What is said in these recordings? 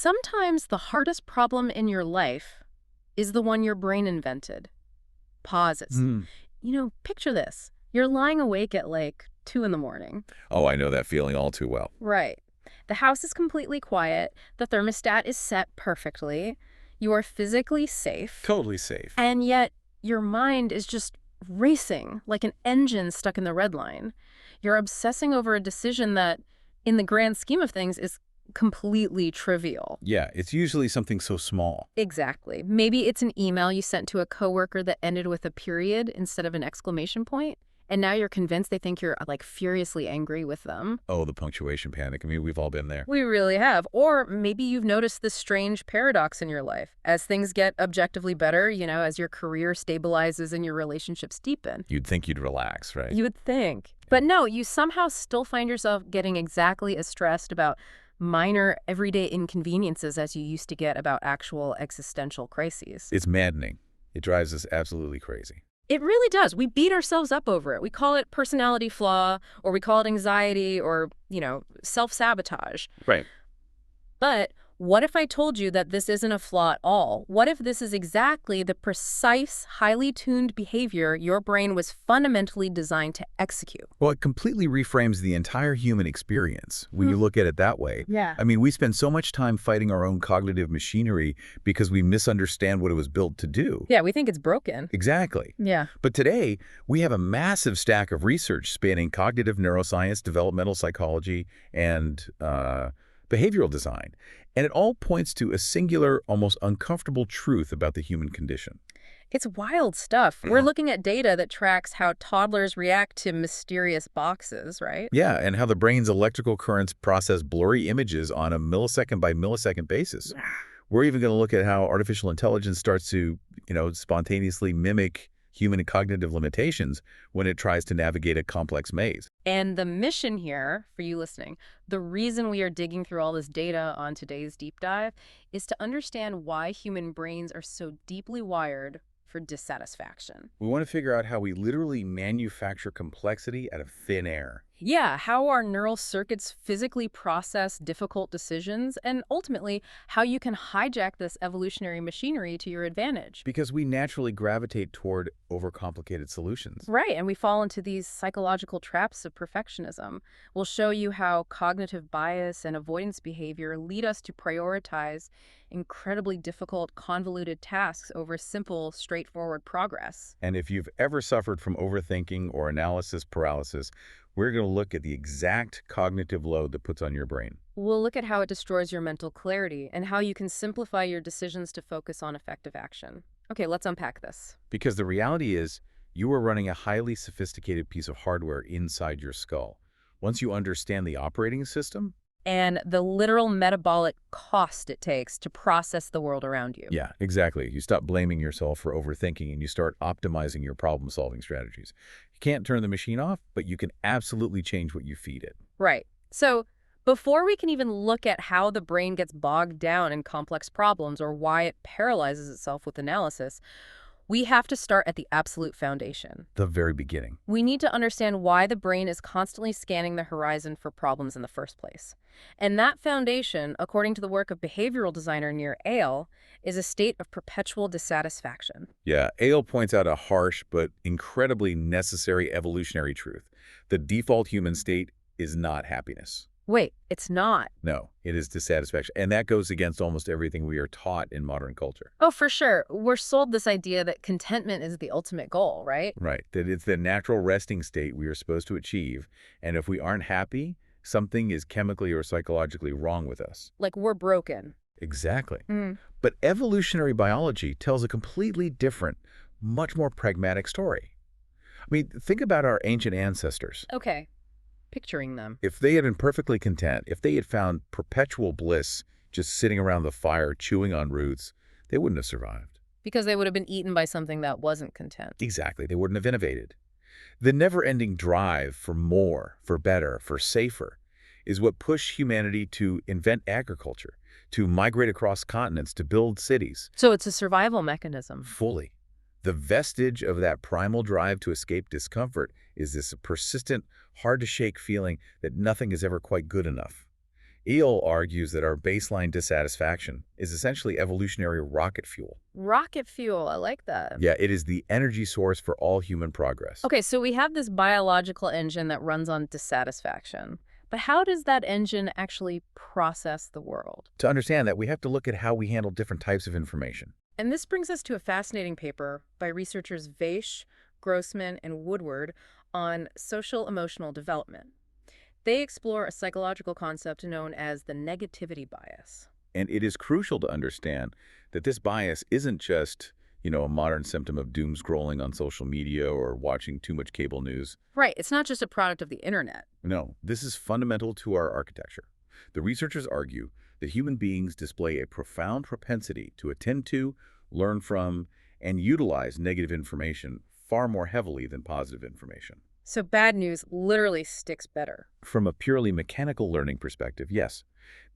Sometimes the hardest problem in your life is the one your brain invented. Pauses. Hmm. Picture this. You're lying awake at like 2 in the morning. Oh, I know that feeling all too well. Right. The house is completely quiet. The thermostat is set perfectly. You are physically safe. Totally safe. And yet your mind is just racing like an engine stuck in the red line. You're obsessing over a decision that, in the grand scheme of things, is completely trivial. Yeah, it's usually something so small. Exactly. Maybe it's an email you sent to a coworker that ended with a period instead of an exclamation point, and now you're convinced they think you're like furiously angry with them. Oh, the punctuation panic. I mean, we've all been there. We really have. Or maybe you've noticed this strange paradox in your life. As things get objectively better, as your career stabilizes and your relationships deepen. You'd think you'd relax, right? You would think. But no, you somehow still find yourself getting exactly as stressed about minor everyday inconveniences as you used to get about actual existential crises. It's maddening. It drives us absolutely crazy. It really does. We beat ourselves up over it. We call it personality flaw, or we call it anxiety, or, self-sabotage. Right. But what if I told you that this isn't a flaw at all? What if this is exactly the precise, highly tuned behavior your brain was fundamentally designed to execute? Well, it completely reframes the entire human experience when you look at it that way. Yeah. I mean, we spend so much time fighting our own cognitive machinery because we misunderstand what it was built to do. Yeah, we think it's broken. Exactly. Yeah. But today, we have a massive stack of research spanning cognitive neuroscience, developmental psychology, and behavioral design. And it all points to a singular, almost uncomfortable truth about the human condition. It's wild stuff. We're looking at data that tracks how toddlers react to mysterious boxes, right? Yeah, and how the brain's electrical currents process blurry images on a millisecond by millisecond basis. We're even going to look at how artificial intelligence starts to, spontaneously mimic human cognitive limitations when it tries to navigate a complex maze. And the mission here, for you listening, the reason we are digging through all this data on today's deep dive is to understand why human brains are so deeply wired for dissatisfaction. We want to figure out how we literally manufacture complexity out of thin air. Yeah, how our neural circuits physically process difficult decisions, and ultimately, how you can hijack this evolutionary machinery to your advantage. Because we naturally gravitate toward overcomplicated solutions. Right, and we fall into these psychological traps of perfectionism. We'll show you how cognitive bias and avoidance behavior lead us to prioritize incredibly difficult, convoluted tasks over simple, straightforward progress. And if you've ever suffered from overthinking or analysis paralysis, we're going to look at the exact cognitive load that puts on your brain. We'll look at how it destroys your mental clarity and how you can simplify your decisions to focus on effective action. Okay, let's unpack this. Because the reality is, you are running a highly sophisticated piece of hardware inside your skull. Once you understand the operating system, And the literal metabolic cost it takes to process the world around you. yeah, exactly. You stop blaming yourself for overthinking and you start optimizing your problem-solving strategies. You can't turn the machine off, but you can absolutely change what you feed it. Right. So before we can even look at how the brain gets bogged down in complex problems or why it paralyzes itself with analysis, we have to start at the absolute foundation. The very beginning. We need to understand why the brain is constantly scanning the horizon for problems in the first place. And that foundation, according to the work of behavioral designer Nir Eyal, is a state of perpetual dissatisfaction. Yeah, Eyal points out a harsh but incredibly necessary evolutionary truth. The default human state is not happiness. Wait, it's not. No, it is dissatisfaction. And that goes against almost everything we are taught in modern culture. Oh, for sure. We're sold this idea that contentment is the ultimate goal, right? Right, that it's the natural resting state we are supposed to achieve. And if we aren't happy, something is chemically or psychologically wrong with us. Like we're broken. Exactly. But evolutionary biology tells a completely different, much more pragmatic story. I mean, think about our ancient ancestors. Okay. Picturing them. If they had been perfectly content, if they had found perpetual bliss just sitting around the fire chewing on roots, they wouldn't have survived. Because they would have been eaten by something that wasn't content. Exactly. They wouldn't have innovated. The never-ending drive for more, for better, for safer is what pushed humanity to invent agriculture, to migrate across continents, to build cities. So it's a survival mechanism. Fully. The vestige of that primal drive to escape discomfort is this persistent, hard-to-shake feeling that nothing is ever quite good enough. EEL argues that our baseline dissatisfaction is essentially evolutionary rocket fuel. Rocket fuel, I like that. Yeah, it is the energy source for all human progress. Okay, so we have this biological engine that runs on dissatisfaction. But how does that engine actually process the world? To understand that, we have to look at how we handle different types of information. And this brings us to a fascinating paper by researchers Vaish, Grossman, and Woodward on social emotional development. They explore a psychological concept known as the negativity bias. And it is crucial to understand that this bias isn't just, a modern symptom of doom scrolling on social media or watching too much cable news. Right, it's not just a product of the internet. No, this is fundamental to our architecture. The researchers argue that human beings display a profound propensity to attend to, learn from, and utilize negative information far more heavily than positive information. So bad news literally sticks better. From a purely mechanical learning perspective, yes.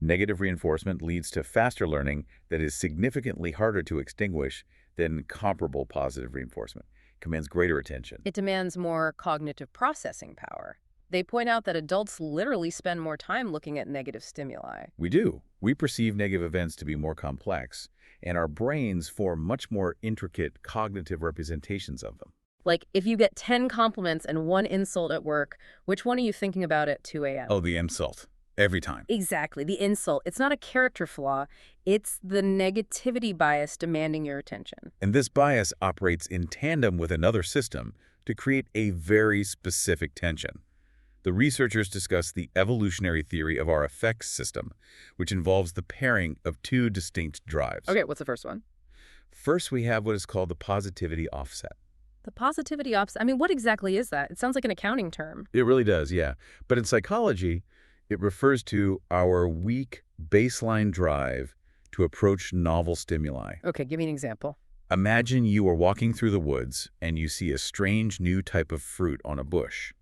Negative reinforcement leads to faster learning that is significantly harder to extinguish than comparable positive reinforcement. Commands greater attention. It demands more cognitive processing power. They point out that adults literally spend more time looking at negative stimuli. We do. We perceive negative events to be more complex, and our brains form much more intricate cognitive representations of them. Like, if you get 10 compliments and one insult at work, which one are you thinking about at 2 a.m.? Oh, the insult. Every time. Exactly, the insult. It's not a character flaw. It's the negativity bias demanding your attention. And this bias operates in tandem with another system to create a very specific tension. The researchers discuss the evolutionary theory of our effects system, which involves the pairing of two distinct drives. Okay, what's the first one? First, we have what is called the positivity offset. The positivity offset. I mean, what exactly is that? It sounds like an accounting term. It really does, yeah. But in psychology, it refers to our weak baseline drive to approach novel stimuli. Okay, give me an example. Imagine you are walking through the woods and you see a strange new type of fruit on a bush.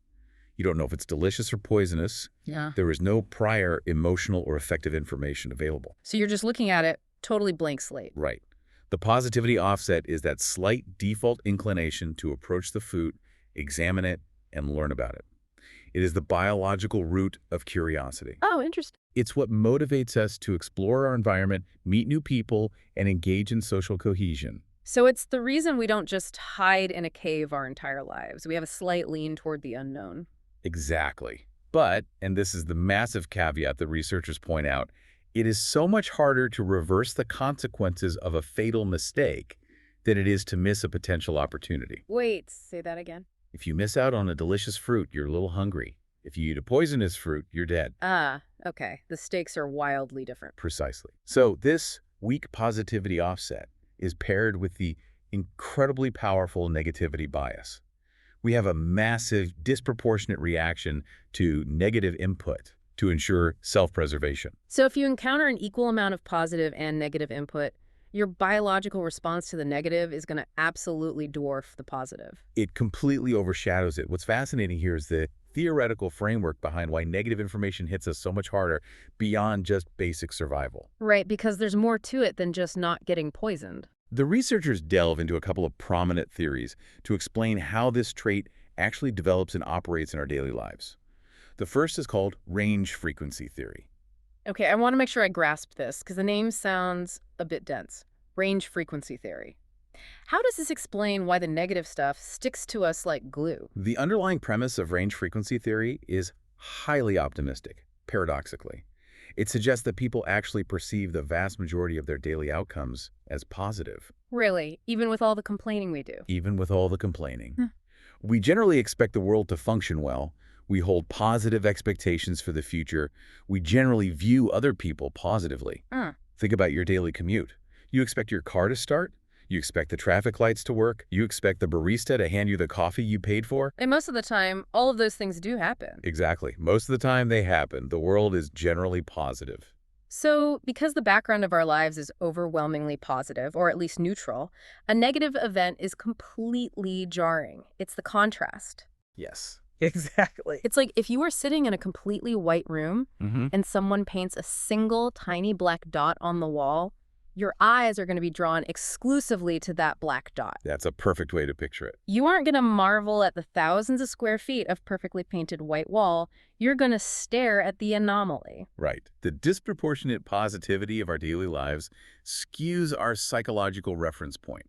You don't know if it's delicious or poisonous. Yeah. There is no prior emotional or affective information available. So you're just looking at it, totally blank slate. Right. The positivity offset is that slight default inclination to approach the fruit, examine it, and learn about it. It is the biological root of curiosity. Oh, interesting. It's what motivates us to explore our environment, meet new people, and engage in social cohesion. So it's the reason we don't just hide in a cave our entire lives. We have a slight lean toward the unknown. Exactly. But, and this is the massive caveat that researchers point out, it is so much harder to reverse the consequences of a fatal mistake than it is to miss a potential opportunity. Wait, say that again. If you miss out on a delicious fruit, you're a little hungry. If you eat a poisonous fruit, you're dead. Ah, okay. The stakes are wildly different. Precisely. So this weak positivity offset is paired with the incredibly powerful negativity bias. We have a massive, disproportionate reaction to negative input to ensure self-preservation. So if you encounter an equal amount of positive and negative input, your biological response to the negative is going to absolutely dwarf the positive. It completely overshadows it. What's fascinating here is the theoretical framework behind why negative information hits us so much harder beyond just basic survival. Right, because there's more to it than just not getting poisoned. The researchers delve into a couple of prominent theories to explain how this trait actually develops and operates in our daily lives. The first is called range frequency theory. Okay, I want to make sure I grasp this because the name sounds a bit dense. Range frequency theory. How does this explain why the negative stuff sticks to us like glue? The underlying premise of range frequency theory is highly optimistic, paradoxically. It suggests that people actually perceive the vast majority of their daily outcomes as positive. Really? Even with all the complaining we do? Even with all the complaining. We generally expect the world to function well. We hold positive expectations for the future. We generally view other people positively. Think about your daily commute. You expect your car to start. You expect the traffic lights to work. You expect the barista to hand you the coffee you paid for. And most of the time, all of those things do happen. Exactly. Most of the time they happen. The world is generally positive. So, because the background of our lives is overwhelmingly positive, or at least neutral, a negative event is completely jarring. It's the contrast. Yes, exactly. It's like if you were sitting in a completely white room and someone paints a single tiny black dot on the wall, Your eyes are going to be drawn exclusively to that black dot. That's a perfect way to picture it. You aren't going to marvel at the thousands of square feet of perfectly painted white wall. You're going to stare at the anomaly. Right. The disproportionate positivity of our daily lives skews our psychological reference point.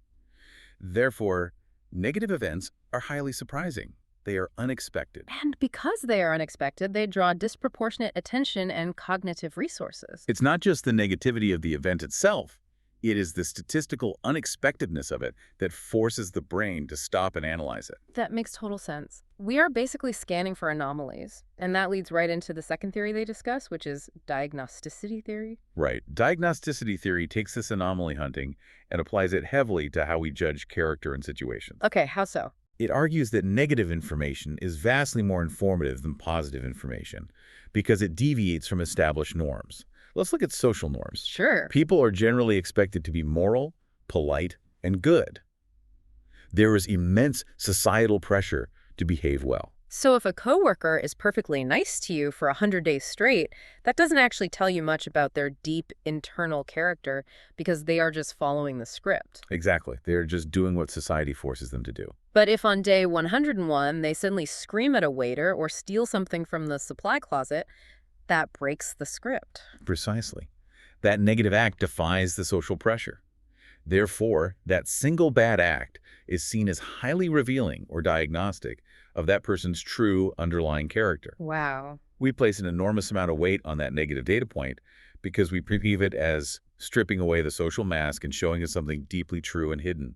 Therefore, negative events are highly surprising. They are unexpected. And because they are unexpected, they draw disproportionate attention and cognitive resources. It's not just the negativity of the event itself. It is the statistical unexpectedness of it that forces the brain to stop and analyze it. That makes total sense. We are basically scanning for anomalies, and that leads right into the second theory they discuss, which is diagnosticity theory. Right. Diagnosticity theory takes this anomaly hunting and applies it heavily to how we judge character in situations. Okay, how so? It argues that negative information is vastly more informative than positive information because it deviates from established norms. Let's look at social norms. Sure. People are generally expected to be moral, polite, and good. There is immense societal pressure to behave well. So if a coworker is perfectly nice to you for 100 days straight, that doesn't actually tell you much about their deep internal character because they are just following the script. Exactly. They're just doing what society forces them to do. But if on day 101 they suddenly scream at a waiter or steal something from the supply closet, that breaks the script. Precisely. That negative act defies the social pressure. Therefore, that single bad act is seen as highly revealing or diagnostic of that person's true underlying character. Wow. We place an enormous amount of weight on that negative data point because we perceive it as stripping away the social mask and showing us something deeply true and hidden.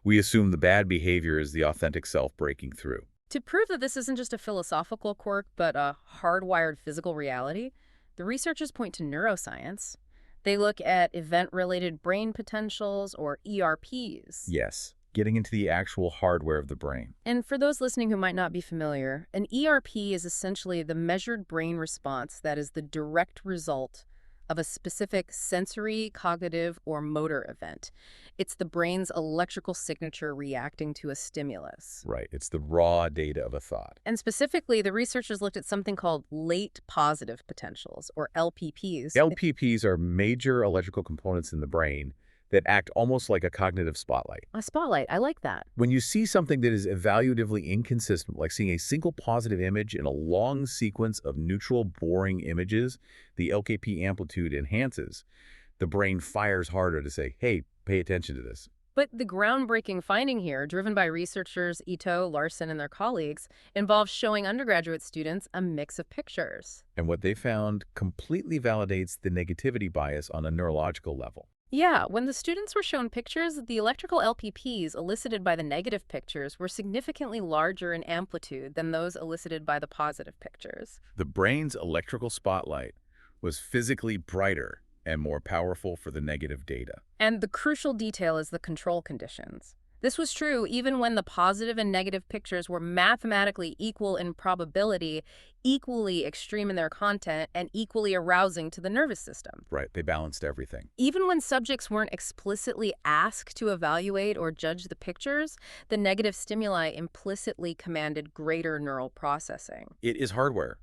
We assume the bad behavior is the authentic self breaking through. To prove that this isn't just a philosophical quirk, but a hardwired physical reality, the researchers point to neuroscience. They look at event-related brain potentials, or ERPs. Yes, getting into the actual hardware of the brain. And for those listening who might not be familiar, an ERP is essentially the measured brain response that is the direct result of a specific sensory, cognitive, or motor event. It's the brain's electrical signature reacting to a stimulus. Right, it's the raw data of a thought. And specifically, the researchers looked at something called late positive potentials, or LPPs. LPPs are major electrical components in the brain that act almost like a cognitive spotlight. A spotlight, I like that. When you see something that is evaluatively inconsistent, like seeing a single positive image in a long sequence of neutral, boring images, the LKP amplitude enhances. The brain fires harder to say, hey, pay attention to this. But the groundbreaking finding here, driven by researchers Ito, Larson, and their colleagues, involves showing undergraduate students a mix of pictures. And what they found completely validates the negativity bias on a neurological level. Yeah, when the students were shown pictures, the electrical LPPs elicited by the negative pictures were significantly larger in amplitude than those elicited by the positive pictures. The brain's electrical spotlight was physically brighter and more powerful for the negative data. And the crucial detail is the control conditions. This was true even when the positive and negative pictures were mathematically equal in probability, equally extreme in their content, and equally arousing to the nervous system. Right, they balanced everything. Even when subjects weren't explicitly asked to evaluate or judge the pictures, the negative stimuli implicitly commanded greater neural processing. It is hardware.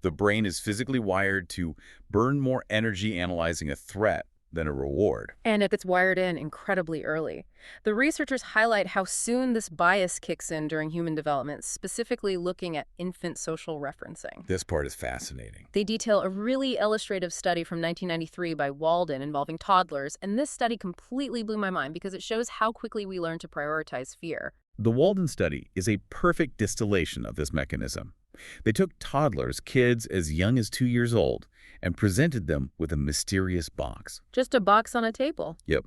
The brain is physically wired to burn more energy analyzing a threat than a reward. And it gets wired in incredibly early. The researchers highlight how soon this bias kicks in during human development, specifically looking at infant social referencing. This part is fascinating. They detail a really illustrative study from 1993 by Walden involving toddlers, and this study completely blew my mind because it shows how quickly we learn to prioritize fear. The Walden study is a perfect distillation of this mechanism. They took toddlers, kids as young as 2 years old, and presented them with a mysterious box. Just a box on a table. Yep.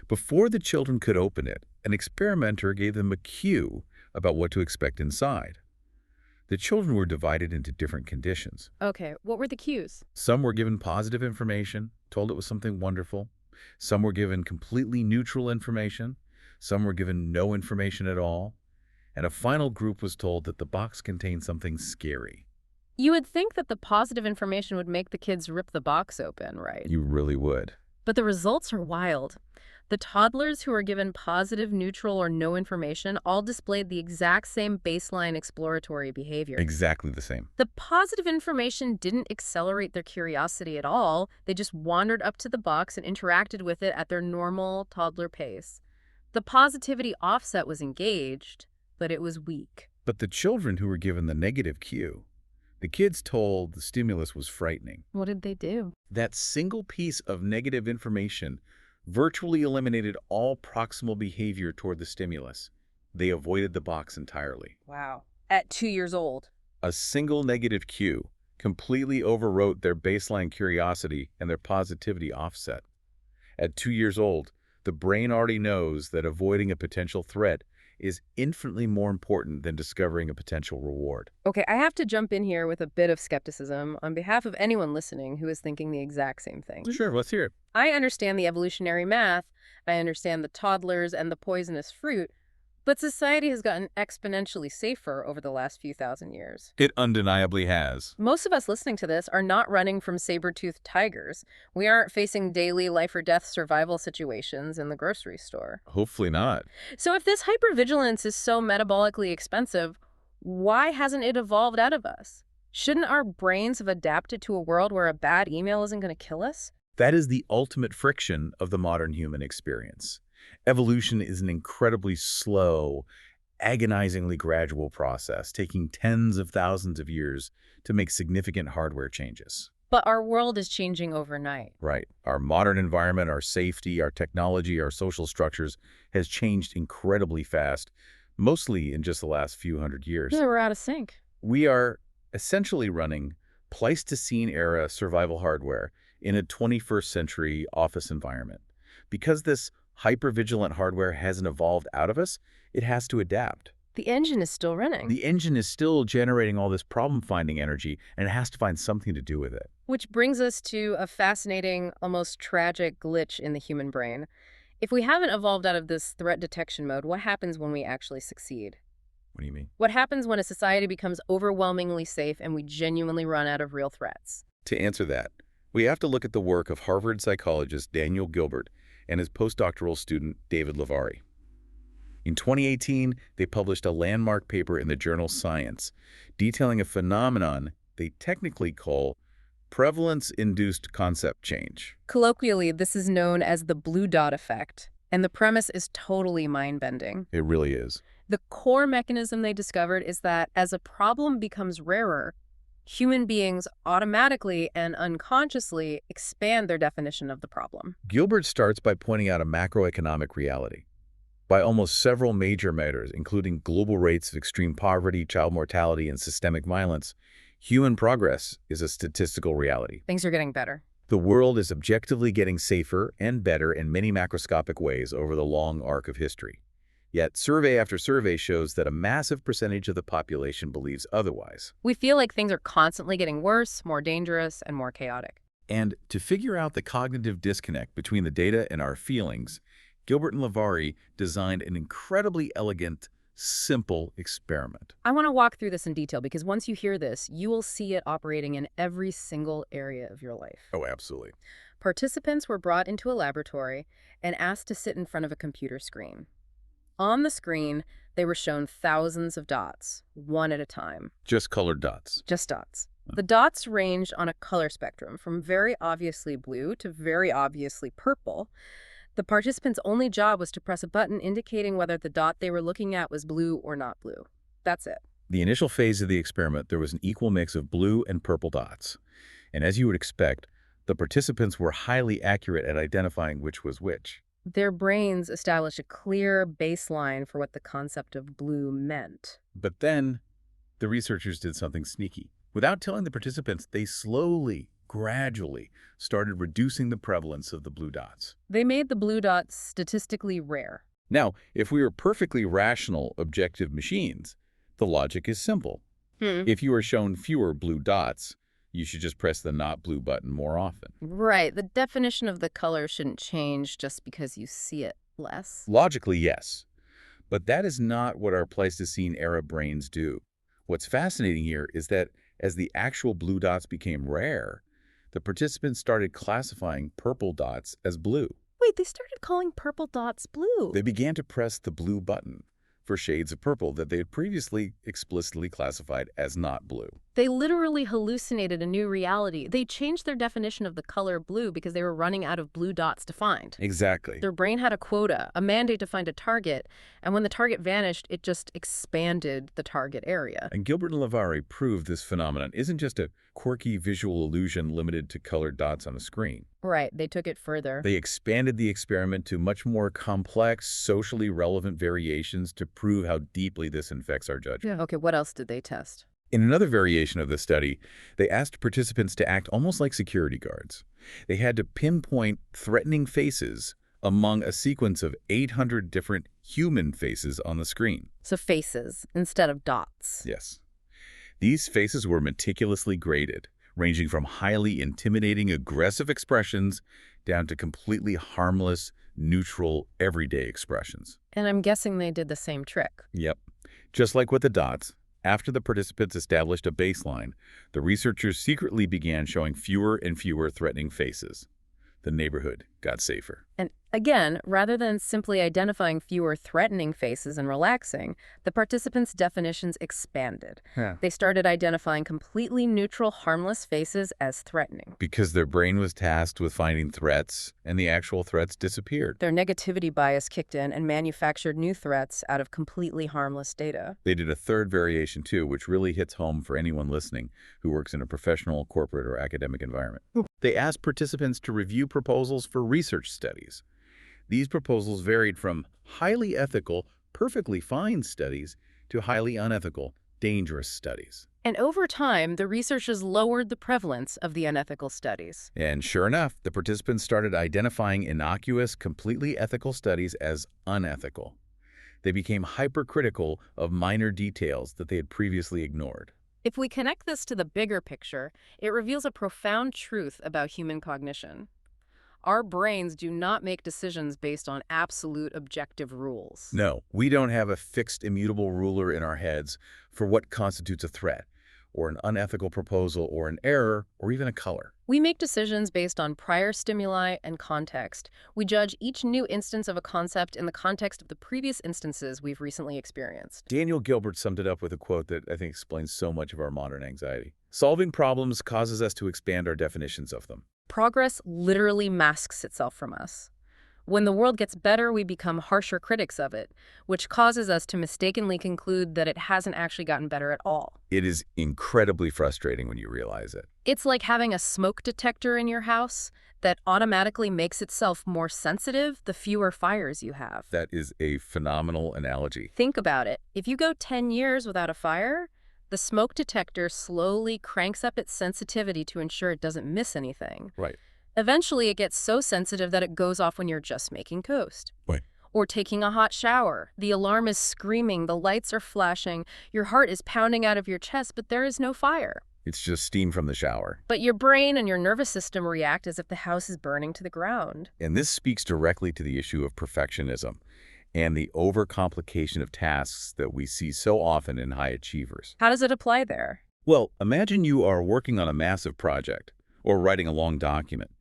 Before the children could open it, an experimenter gave them a cue about what to expect inside. The children were divided into different conditions. Okay, what were the cues? Some were given positive information, told it was something wonderful. Some were given completely neutral information. Some were given no information at all. And a final group was told that the box contained something scary. You would think that the positive information would make the kids rip the box open, right? You really would. But the results are wild. The toddlers who were given positive, neutral, or no information all displayed the exact same baseline exploratory behavior. Exactly the same. The positive information didn't accelerate their curiosity at all. They just wandered up to the box and interacted with it at their normal toddler pace. The positivity offset was engaged, but it was weak. But the children who were given the negative cue, the kids told the stimulus was frightening. What did they do? That single piece of negative information virtually eliminated all proximal behavior toward the stimulus. They avoided the box entirely. Wow. At 2 years old. A single negative cue completely overwrote their baseline curiosity and their positivity offset. At 2 years old, the brain already knows that avoiding a potential threat is infinitely more important than discovering a potential reward. Okay, I have to jump in here with a bit of skepticism on behalf of anyone listening who is thinking the exact same thing. Sure, let's hear it. I understand the evolutionary math, I understand the toddlers and the poisonous fruit, but society has gotten exponentially safer over the last few thousand years. It undeniably has. Most of us listening to this are not running from saber-toothed tigers. We aren't facing daily life-or-death survival situations in the grocery store. Hopefully not. So if this hypervigilance is so metabolically expensive, why hasn't it evolved out of us? Shouldn't our brains have adapted to a world where a bad email isn't going to kill us? That is the ultimate friction of the modern human experience. Evolution is an incredibly slow, agonizingly gradual process, taking tens of thousands of years to make significant hardware changes. But our world is changing overnight. Right. Our modern environment, our safety, our technology, our social structures has changed incredibly fast, mostly in just the last few hundred years. Yeah, we're out of sync. We are essentially running Pleistocene-era survival hardware in a 21st century office environment. Because this hypervigilant hardware hasn't evolved out of us, it has to adapt. The engine is still running. The engine is still generating all this problem-finding energy, and it has to find something to do with it. Which brings us to a fascinating, almost tragic glitch in the human brain. If we haven't evolved out of this threat detection mode, what happens when we actually succeed? What do you mean? What happens when a society becomes overwhelmingly safe and we genuinely run out of real threats? To answer that, we have to look at the work of Harvard psychologist Daniel Gilbert and his postdoctoral student David Lavari. In 2018, they published a landmark paper in the journal Science, detailing a phenomenon they technically call prevalence-induced concept change. Colloquially, this is known as the blue dot effect, and the premise is totally mind-bending. It really is. The core mechanism they discovered is that as a problem becomes rarer, human beings automatically and unconsciously expand their definition of the problem. Gilbert starts by pointing out a macroeconomic reality. By almost several major measures, including global rates of extreme poverty, child mortality, and systemic violence, human progress is a statistical reality. Things are getting better. The world is objectively getting safer and better in many macroscopic ways over the long arc of history. Yet survey after survey shows that a massive percentage of the population believes otherwise. We feel like things are constantly getting worse, more dangerous, and more chaotic. And to figure out the cognitive disconnect between the data and our feelings, Gilbert and Lavari designed an incredibly elegant, simple experiment. I want to walk through this in detail because once you hear this, you will see it operating in every single area of your life. Oh, absolutely. Participants were brought into a laboratory and asked to sit in front of a computer screen. On the screen, they were shown thousands of dots, one at a time. Just colored dots. Just dots. The dots ranged on a color spectrum from very obviously blue to very obviously purple. The participants' only job was to press a button indicating whether the dot they were looking at was blue or not blue. That's it. The initial phase of the experiment, there was an equal mix of blue and purple dots. And as you would expect, the participants were highly accurate at identifying which was which. Their brains established a clear baseline for what the concept of blue meant. But then, the researchers did something sneaky. Without telling the participants, they slowly, gradually started reducing the prevalence of the blue dots. They made the blue dots statistically rare. Now, if we were perfectly rational, objective machines, the logic is simple. If you are shown fewer blue dots, you should just press the not blue button more often. Right. The definition of the color shouldn't change just because you see it less. Logically, yes. But that is not what our Pleistocene-era brains do. What's fascinating here is that as the actual blue dots became rare, the participants started classifying purple dots as blue. Wait, they started calling purple dots blue. They began to press the blue button for shades of purple that they had previously explicitly classified as not blue. They literally hallucinated a new reality. They changed their definition of the color blue because they were running out of blue dots to find. Exactly. Their brain had a quota, a mandate to find a target, and when the target vanished, it just expanded the target area. And Gilbert and Lavare proved this phenomenon isn't just a quirky visual illusion limited to colored dots on a screen. Right, they took it further. They expanded the experiment to much more complex, socially relevant variations to prove how deeply this infects our judgment. Yeah. Okay, what else did they test? In another variation of the study, they asked participants to act almost like security guards. They had to pinpoint threatening faces among a sequence of 800 different human faces on the screen. So faces instead of dots. Yes. These faces were meticulously graded, ranging from highly intimidating, aggressive expressions down to completely harmless, neutral, everyday expressions. And I'm guessing they did the same trick. Yep. Just like with the dots, after the participants established a baseline, the researchers secretly began showing fewer and fewer threatening faces. The neighborhood got safer. And again, rather than simply identifying fewer threatening faces and relaxing, the participants' definitions expanded. Yeah. They started identifying completely neutral, harmless faces as threatening. Because their brain was tasked with finding threats, and the actual threats disappeared. Their negativity bias kicked in and manufactured new threats out of completely harmless data. They did a third variation, too, which really hits home for anyone listening who works in a professional, corporate, or academic environment. They asked participants to review proposals for research studies. These proposals varied from highly ethical, perfectly fine studies to highly unethical, dangerous studies. And over time, the researchers lowered the prevalence of the unethical studies. And sure enough, the participants started identifying innocuous, completely ethical studies as unethical. They became hypercritical of minor details that they had previously ignored. If we connect this to the bigger picture, it reveals a profound truth about human cognition. Our brains do not make decisions based on absolute objective rules. No, we don't have a fixed, immutable ruler in our heads for what constitutes a threat, or an unethical proposal, or an error, or even a color. We make decisions based on prior stimuli and context. We judge each new instance of a concept in the context of the previous instances we've recently experienced. Daniel Gilbert summed it up with a quote that I think explains so much of our modern anxiety. Solving problems causes us to expand our definitions of them. Progress literally masks itself from us. When the world gets better, we become harsher critics of it, which causes us to mistakenly conclude that it hasn't actually gotten better at all. It is incredibly frustrating when you realize it. It's like having a smoke detector in your house that automatically makes itself more sensitive the fewer fires you have. That is a phenomenal analogy. Think about it. If you go 10 years without a fire, the smoke detector slowly cranks up its sensitivity to ensure it doesn't miss anything. Right. Eventually, it gets so sensitive that it goes off when you're just making toast. Right. Or taking a hot shower. The alarm is screaming, the lights are flashing, your heart is pounding out of your chest, but there is no fire. It's just steam from the shower. But your brain and your nervous system react as if the house is burning to the ground. And this speaks directly to the issue of perfectionism and the overcomplication of tasks that we see so often in high achievers. How does it apply there? Well, imagine you are working on a massive project or writing a long document.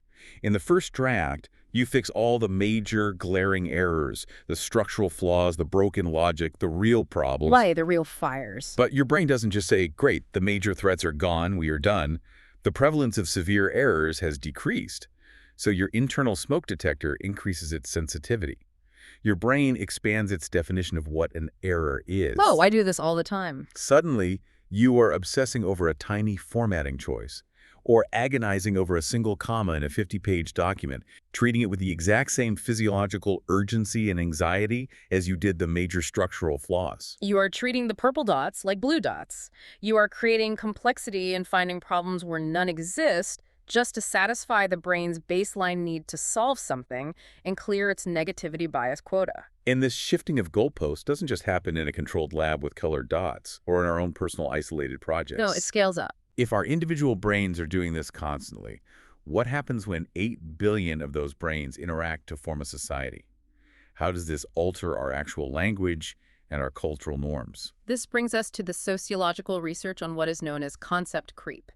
In the first draft, you fix all the major glaring errors, the structural flaws, the broken logic, the real problems. Why, the real fires. But your brain doesn't just say, great, the major threats are gone, we are done. The prevalence of severe errors has decreased. So your internal smoke detector increases its sensitivity. Your brain expands its definition of what an error is. Oh, I do this all the time. Suddenly, you are obsessing over a tiny formatting choice, or agonizing over a single comma in a 50-page document, treating it with the exact same physiological urgency and anxiety as you did the major structural flaws. You are treating the purple dots like blue dots. You are creating complexity and finding problems where none exist just to satisfy the brain's baseline need to solve something and clear its negativity bias quota. And this shifting of goalposts doesn't just happen in a controlled lab with colored dots or in our own personal isolated projects. No, it scales up. If our individual brains are doing this constantly, what happens when 8 billion of those brains interact to form a society? How does this alter our actual language and our cultural norms? This brings us to the sociological research on what is known as concept creep.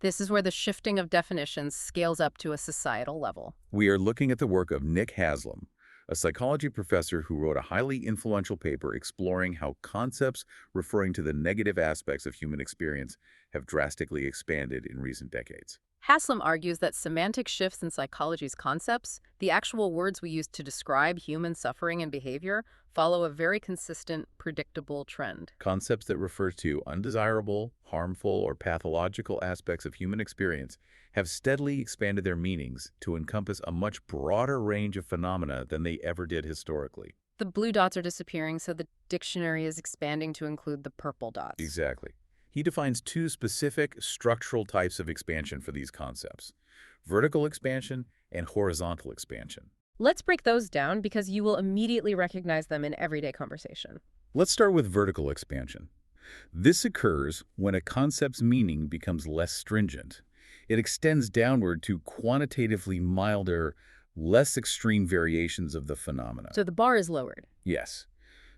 This is where the shifting of definitions scales up to a societal level. We are looking at the work of Nick Haslam, a psychology professor who wrote a highly influential paper exploring how concepts referring to the negative aspects of human experience have drastically expanded in recent decades. Haslam argues that semantic shifts in psychology's concepts, the actual words we use to describe human suffering and behavior, follow a very consistent, predictable trend. Concepts that refer to undesirable, harmful, or pathological aspects of human experience have steadily expanded their meanings to encompass a much broader range of phenomena than they ever did historically. The blue dots are disappearing, so the dictionary is expanding to include the purple dots. Exactly. He defines two specific structural types of expansion for these concepts: vertical expansion and horizontal expansion. Let's break those down because you will immediately recognize them in everyday conversation. Let's start with vertical expansion. This occurs when a concept's meaning becomes less stringent. It extends downward to quantitatively milder, less extreme variations of the phenomena. So the bar is lowered. Yes.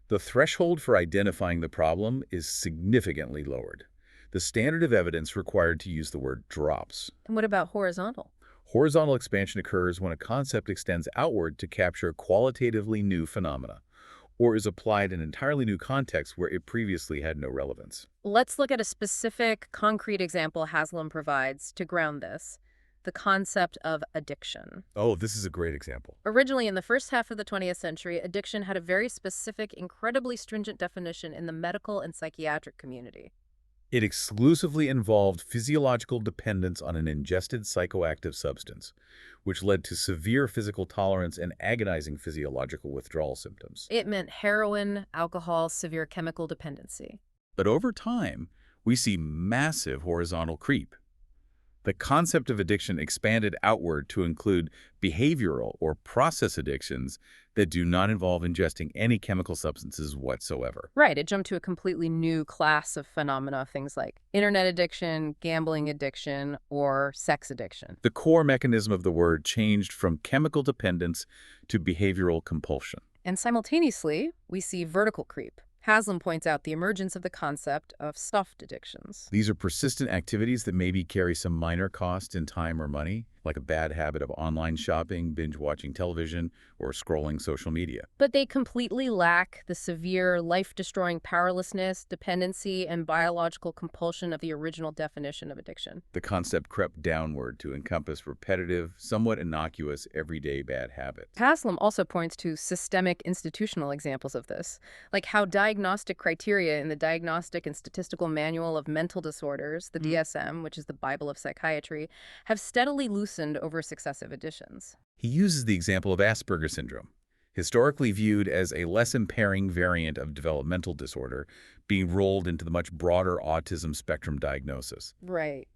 The threshold for identifying the problem is significantly lowered. The standard of evidence required to use the word drops. And what about horizontal? Horizontal expansion occurs when a concept extends outward to capture qualitatively new phenomena, or is applied in an entirely new context where it previously had no relevance. Let's look at a specific, concrete example Haslam provides to ground this: the concept of addiction. Oh, this is a great example. Originally, in the first half of the 20th century, addiction had a very specific, incredibly stringent definition in the medical and psychiatric community. It exclusively involved physiological dependence on an ingested psychoactive substance, which led to severe physical tolerance and agonizing physiological withdrawal symptoms. It meant heroin, alcohol, severe chemical dependency. But over time, we see massive horizontal creep. The concept of addiction expanded outward to include behavioral or process addictions that do not involve ingesting any chemical substances whatsoever. Right, it jumped to a completely new class of phenomena, things like internet addiction, gambling addiction, or sex addiction. The core mechanism of the word changed from chemical dependence to behavioral compulsion. And simultaneously, we see vertical creep. Haslam points out the emergence of the concept of soft addictions. These are persistent activities that maybe carry some minor cost in time or money, like a bad habit of online shopping, binge-watching television, or scrolling social media. But they completely lack the severe, life-destroying powerlessness, dependency, and biological compulsion of the original definition of addiction. The concept crept downward to encompass repetitive, somewhat innocuous, everyday bad habits. Haslam also points to systemic institutional examples of this, like how diagnostic criteria in the Diagnostic and Statistical Manual of Mental Disorders, the DSM, which is the Bible of psychiatry, have steadily loosened over successive editions. He uses the example of Asperger's syndrome, historically viewed as a less impairing variant of developmental disorder, being rolled into the much broader autism spectrum diagnosis. Right.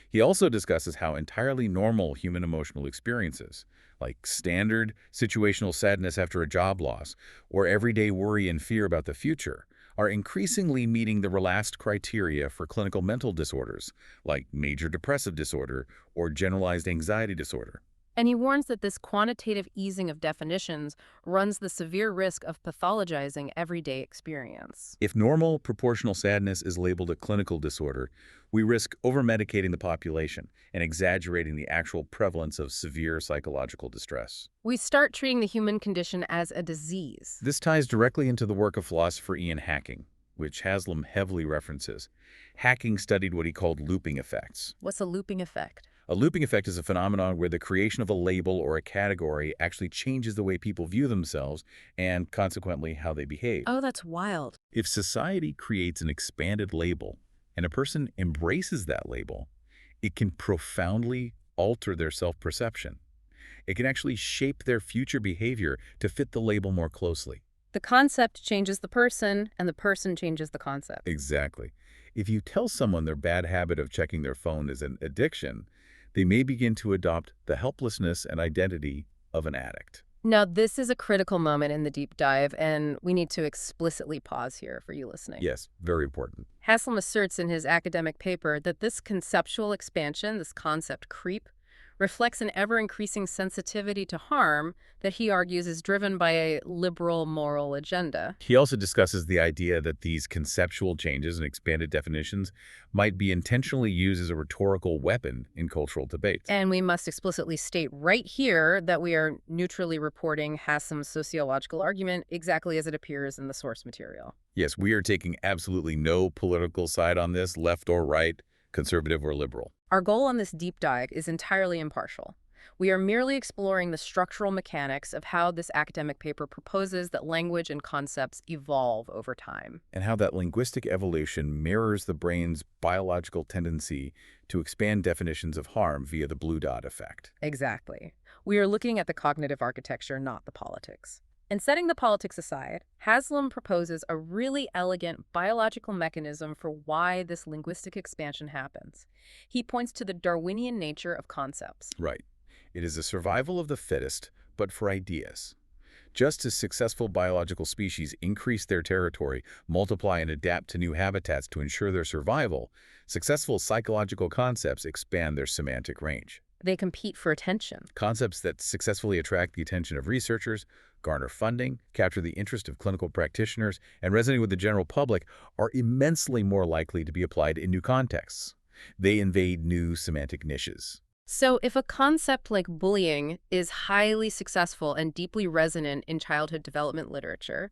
He also discusses how entirely normal human emotional experiences, like standard situational sadness after a job loss or everyday worry and fear about the future, are increasingly meeting the relaxed criteria for clinical mental disorders, like major depressive disorder or generalized anxiety disorder. And he warns that this quantitative easing of definitions runs the severe risk of pathologizing everyday experience. If normal proportional sadness is labeled a clinical disorder, we risk over-medicating the population and exaggerating the actual prevalence of severe psychological distress. We start treating the human condition as a disease. This ties directly into the work of philosopher Ian Hacking, which Haslam heavily references. Hacking studied what he called looping effects. What's a looping effect? A looping effect is a phenomenon where the creation of a label or a category actually changes the way people view themselves and, consequently, how they behave. Oh, that's wild. If society creates an expanded label and a person embraces that label, it can profoundly alter their self-perception. It can actually shape their future behavior to fit the label more closely. The concept changes the person, and the person changes the concept. Exactly. If you tell someone their bad habit of checking their phone is an addiction, they may begin to adopt the helplessness and identity of an addict. Now, this is a critical moment in the deep dive, and we need to explicitly pause here for you listening. Yes, very important. Haslam asserts in his academic paper that this conceptual expansion, this concept creep, reflects an ever-increasing sensitivity to harm that he argues is driven by a liberal moral agenda. He also discusses the idea that these conceptual changes and expanded definitions might be intentionally used as a rhetorical weapon in cultural debates. And we must explicitly state right here that we are neutrally reporting Hassam's sociological argument exactly as it appears in the source material. Yes, we are taking absolutely no political side on this, left or right, conservative or liberal. Our goal on this deep dive is entirely impartial. We are merely exploring the structural mechanics of how this academic paper proposes that language and concepts evolve over time. And how that linguistic evolution mirrors the brain's biological tendency to expand definitions of harm via the blue dot effect. Exactly. We are looking at the cognitive architecture, not the politics. And setting the politics aside, Haslam proposes a really elegant biological mechanism for why this linguistic expansion happens. He points to the Darwinian nature of concepts. Right. It is a survival of the fittest, but for ideas. Just as successful biological species increase their territory, multiply, and adapt to new habitats to ensure their survival, successful psychological concepts expand their semantic range. They compete for attention. Concepts that successfully attract the attention of researchers, garner funding, capture the interest of clinical practitioners, and resonate with the general public are immensely more likely to be applied in new contexts. They invade new semantic niches. So if a concept like bullying is highly successful and deeply resonant in childhood development literature,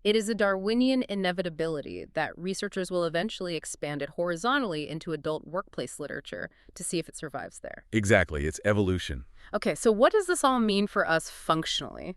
it is a Darwinian inevitability that researchers will eventually expand it horizontally into adult workplace literature to see if it survives there. Exactly, it's evolution. Okay, so what does this all mean for us functionally?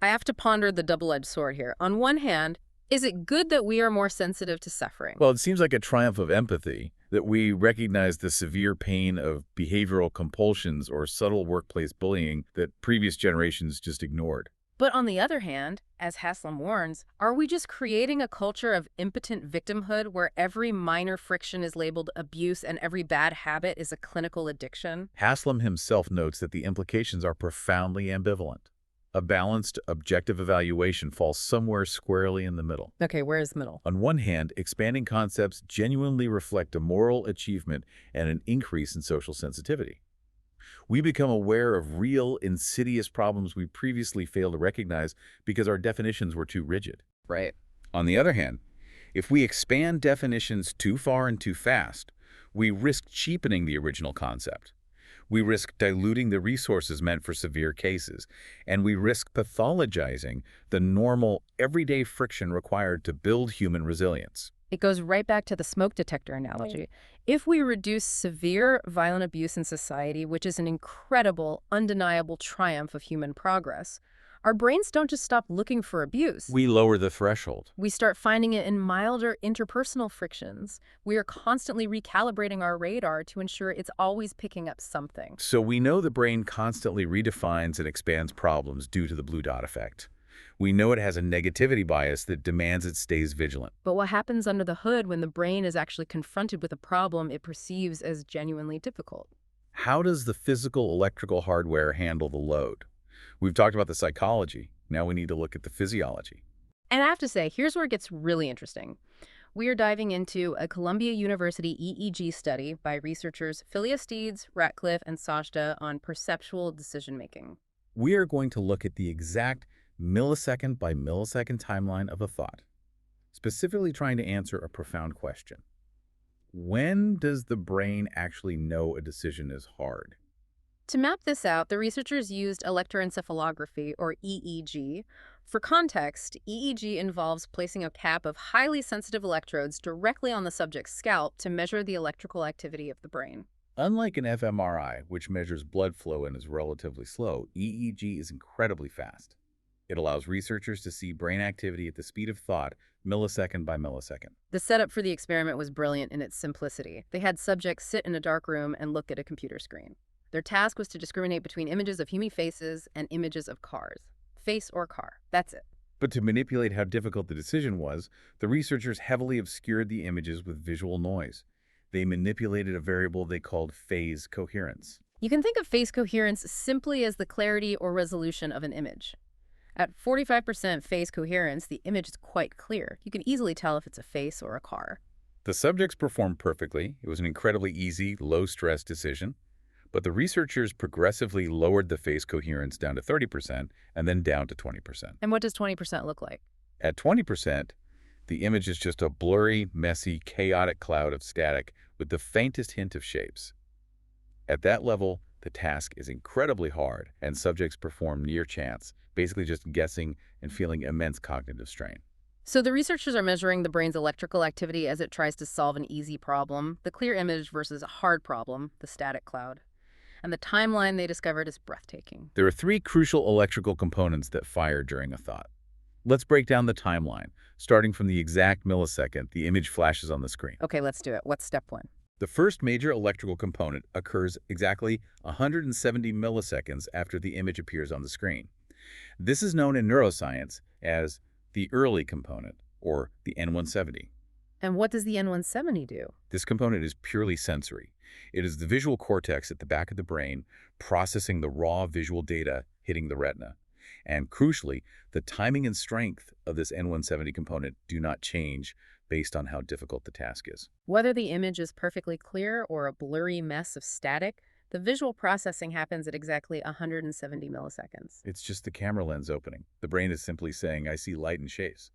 I have to ponder the double-edged sword here. On one hand, is it good that we are more sensitive to suffering? Well, it seems like a triumph of empathy that we recognize the severe pain of behavioral compulsions or subtle workplace bullying that previous generations just ignored. But on the other hand, as Haslam warns, are we just creating a culture of impotent victimhood where every minor friction is labeled abuse and every bad habit is a clinical addiction? Haslam himself notes that the implications are profoundly ambivalent. A balanced, objective evaluation falls somewhere squarely in the middle. Okay, where is middle? On one hand, expanding concepts genuinely reflect a moral achievement and an increase in social sensitivity. We become aware of real, insidious problems we previously failed to recognize because our definitions were too rigid. Right. On the other hand, if we expand definitions too far and too fast, we risk cheapening the original concept. We risk diluting the resources meant for severe cases, and we risk pathologizing the normal, everyday friction required to build human resilience. It goes right back to the smoke detector analogy. If we reduce severe violent abuse in society, which is an incredible, undeniable triumph of human progress, our brains don't just stop looking for abuse. We lower the threshold. We start finding it in milder interpersonal frictions. We are constantly recalibrating our radar to ensure it's always picking up something. So we know the brain constantly redefines and expands problems due to the blue dot effect. We know it has a negativity bias that demands it stays vigilant. But what happens under the hood when the brain is actually confronted with a problem it perceives as genuinely difficult? How does the physical electrical hardware handle the load? We've talked about the psychology. Now we need to look at the physiology. And I have to say, here's where it gets really interesting. We are diving into a Columbia University EEG study by researchers Philistides, Ratcliffe, and Sajda on perceptual decision-making. We are going to look at the exact millisecond by millisecond timeline of a thought, specifically trying to answer a profound question. When does the brain actually know a decision is hard? To map this out, the researchers used electroencephalography, or EEG. For context, EEG involves placing a cap of highly sensitive electrodes directly on the subject's scalp to measure the electrical activity of the brain. Unlike an fMRI, which measures blood flow and is relatively slow, EEG is incredibly fast. It allows researchers to see brain activity at the speed of thought, millisecond by millisecond. The setup for the experiment was brilliant in its simplicity. They had subjects sit in a dark room and look at a computer screen. Their task was to discriminate between images of human faces and images of cars. Face or car. That's it. But to manipulate how difficult the decision was, the researchers heavily obscured the images with visual noise. They manipulated a variable they called phase coherence. You can think of phase coherence simply as the clarity or resolution of an image. At 45% phase coherence, the image is quite clear. You can easily tell if it's a face or a car. The subjects performed perfectly. It was an incredibly easy, low-stress decision. But the researchers progressively lowered the face coherence down to 30% and then down to 20%. And what does 20% look like? At 20%, the image is just a blurry, messy, chaotic cloud of static with the faintest hint of shapes. At that level, the task is incredibly hard, and subjects perform near chance, basically just guessing and feeling immense cognitive strain. So the researchers are measuring the brain's electrical activity as it tries to solve an easy problem, the clear image versus a hard problem, the static cloud. And the timeline they discovered is breathtaking. There are three crucial electrical components that fire during a thought. Let's break down the timeline. Starting from the exact millisecond the image flashes on the screen. Okay, let's do it. What's step one? The first major electrical component occurs exactly 170 milliseconds after the image appears on the screen. This is known in neuroscience as the early component, or the N170. And what does the N170 do? This component is purely sensory. It is the visual cortex at the back of the brain processing the raw visual data hitting the retina. And crucially, the timing and strength of this N170 component do not change based on how difficult the task is. Whether the image is perfectly clear or a blurry mess of static, the visual processing happens at exactly 170 milliseconds. It's just the camera lens opening. The brain is simply saying, I see light and shapes.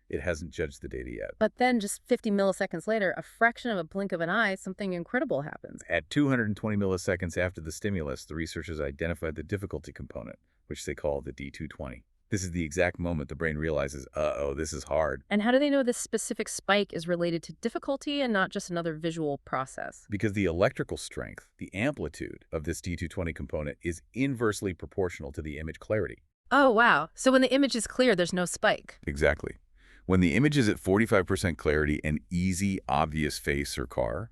It hasn't judged the data yet. But then just 50 milliseconds later, a fraction of a blink of an eye, something incredible happens. At 220 milliseconds after the stimulus, the researchers identified the difficulty component, which they call the D220. This is the exact moment the brain realizes, uh-oh, this is hard. And how do they know this specific spike is related to difficulty and not just another visual process? Because the electrical strength, the amplitude of this D220 component is inversely proportional to the image clarity. Oh, wow. So when the image is clear, there's no spike. Exactly. When the image is at 45% clarity and easy, obvious face or car,